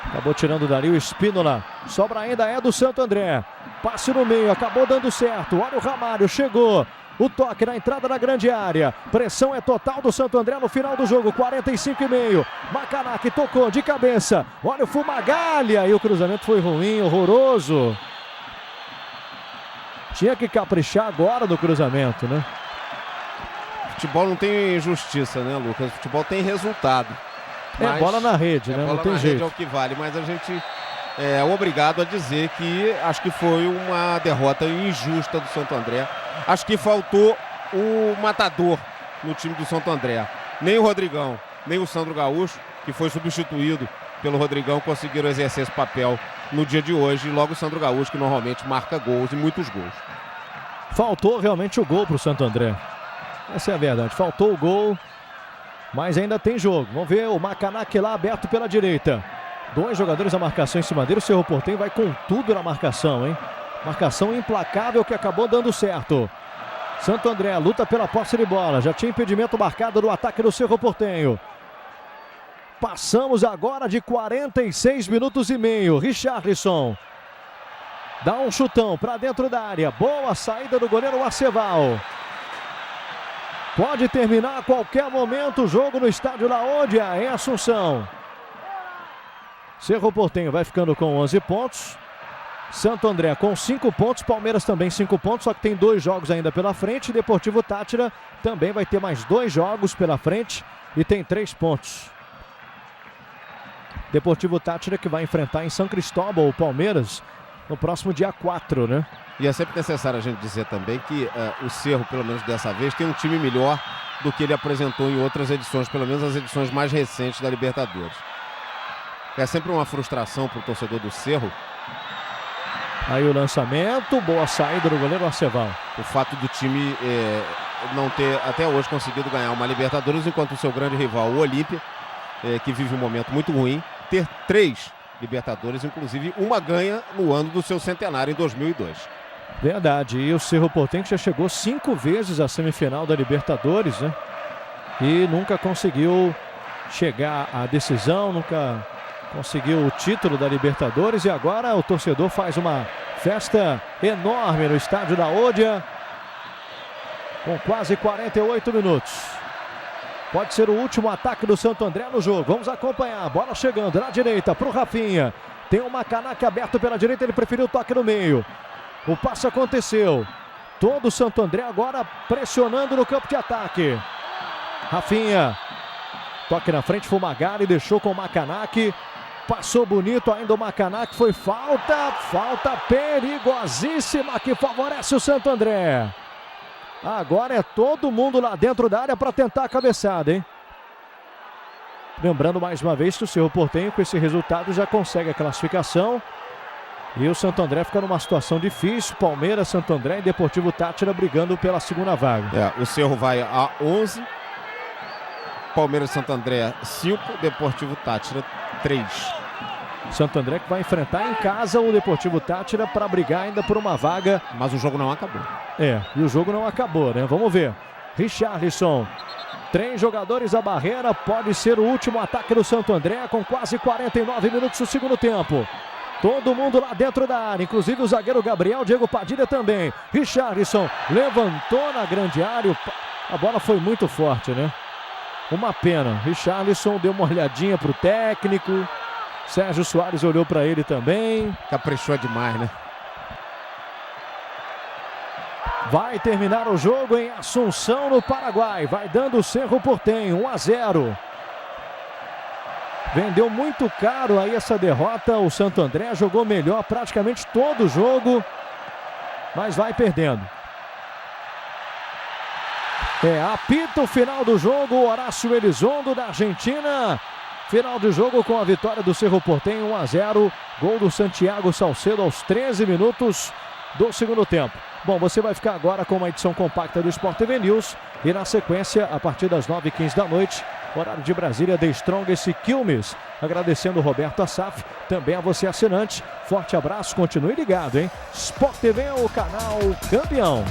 A: Acabou tirando dali o Spínola. Sobra ainda é do Santo André. Passe no meio, acabou dando certo. Olha o Ramalho, chegou. O toque na entrada da grande área. Pressão é total do Santo André no final do jogo. 45,5. Macaná que tocou de cabeça. Olha o Fumagalli. E o cruzamento foi ruim, horroroso. Tinha que caprichar agora no cruzamento, né?
B: Futebol não tem justiça, né, Lucas? Futebol tem resultado.
A: É bola na rede, né? Não tem jeito.
B: É o que vale, mas a gente é obrigado a dizer que acho que foi uma derrota injusta do Santo André. Acho que faltou o matador no time do Santo André. Nem o Rodrigão, nem o Sandro Gaúcho, que foi substituído pelo Rodrigão, conseguiram exercer esse papel no dia de hoje. E logo o Sandro Gaúcho, que normalmente marca gols e muitos gols.
A: Faltou realmente o gol para o Santo André. Essa é a verdade. Faltou o gol, mas ainda tem jogo. Vamos ver o Macanac lá aberto pela direita. 2 jogadores a marcação em cima dele. O Cerro Porteño vai com tudo na marcação, hein? Marcação implacável que acabou dando certo. Santo André luta pela posse de bola. Já tinha impedimento marcado no ataque do Cerro Porteño. Passamos agora de 46 minutos e meio. Richarlison dá um chutão para dentro da área. Boa saída do goleiro Arceval. Pode terminar a qualquer momento o jogo no estádio La Odia, em Assunção. Cerro Porteño vai ficando com 11 pontos. Santo André com 5 pontos, Palmeiras também 5 pontos, só que tem 2 jogos ainda pela frente. Deportivo Táchira também vai ter mais 2 jogos pela frente e tem 3 pontos. Deportivo Táchira que vai enfrentar em São Cristóbal o Palmeiras no próximo dia 4, né?
B: E é sempre necessário a gente dizer também que o Cerro, pelo menos dessa vez, tem um time melhor do que ele apresentou em outras edições, pelo menos as edições mais recentes da Libertadores. É sempre uma frustração para o torcedor do Cerro.
A: Aí o lançamento, boa saída do goleiro Arceval.
B: O fato do time não ter até hoje conseguido ganhar uma Libertadores, enquanto o seu grande rival, o Olímpia, que vive um momento muito ruim, ter 3 Libertadores, inclusive uma ganha no ano do seu centenário em 2002.
A: Verdade, e o Cerro Porteño já chegou 5 vezes à semifinal da Libertadores, né? E nunca conseguiu chegar à decisão, nunca conseguiu o título da Libertadores. E agora o torcedor faz uma festa enorme no estádio La Odia, com quase 48 minutos. Pode ser o último ataque do Santo André no jogo. Vamos acompanhar. Bola chegando na direita para o Rafinha. Tem o Macanac aberto pela direita. Ele preferiu o toque no meio. O passe aconteceu. Todo o Santo André agora pressionando no campo de ataque. Rafinha. Toque na frente. Fumagalli deixou com o Macanac. Passou bonito ainda o Macanac. Foi falta. Falta perigosíssima que favorece o Santo André. Agora é todo mundo lá dentro da área para tentar a cabeçada, hein? Lembrando mais uma vez que o Cerro Porteño com esse resultado já consegue a classificação. E o Santo André fica numa situação difícil. Palmeiras, Santo André e Deportivo Táchira brigando pela segunda vaga.
B: O Cerro vai a 11. Palmeiras e Santo André 5. Deportivo Táchira 3.
A: Santo André que vai enfrentar em casa o Deportivo Táchira para brigar ainda por uma vaga.
B: Mas o jogo não acabou.
A: E o jogo não acabou, né? Vamos ver. Richarlison. 3 jogadores à barreira. Pode ser o último ataque do Santo André com quase 49 minutos do segundo tempo. Todo mundo lá dentro da área, inclusive o zagueiro Gabriel, Diego Padilha também. Richarlison levantou na grande área. A bola foi muito forte, né? Uma pena. Richarlison deu uma olhadinha para o técnico. Sérgio Soares olhou para ele também.
B: Caprichou demais, né?
A: Vai terminar o jogo em Assunção, no Paraguai. Vai dando o Cerro Porteño, 1-0. Vendeu muito caro aí essa derrota. O Santo André jogou melhor praticamente todo o jogo, mas vai perdendo. Apita o final do jogo, Horácio Elizondo da Argentina. Final de jogo com a vitória do Cerro Porteño, 1-0. Gol do Santiago Salcedo aos 13 minutos do segundo tempo. Bom, você vai ficar agora com uma edição compacta do Sport TV News. E na sequência, a partir das 9h15 da noite, horário de Brasília, The Strongest Quilmes. Agradecendo o Roberto Assaf, também a você assinante. Forte abraço, continue ligado, hein? Sport TV é o canal campeão.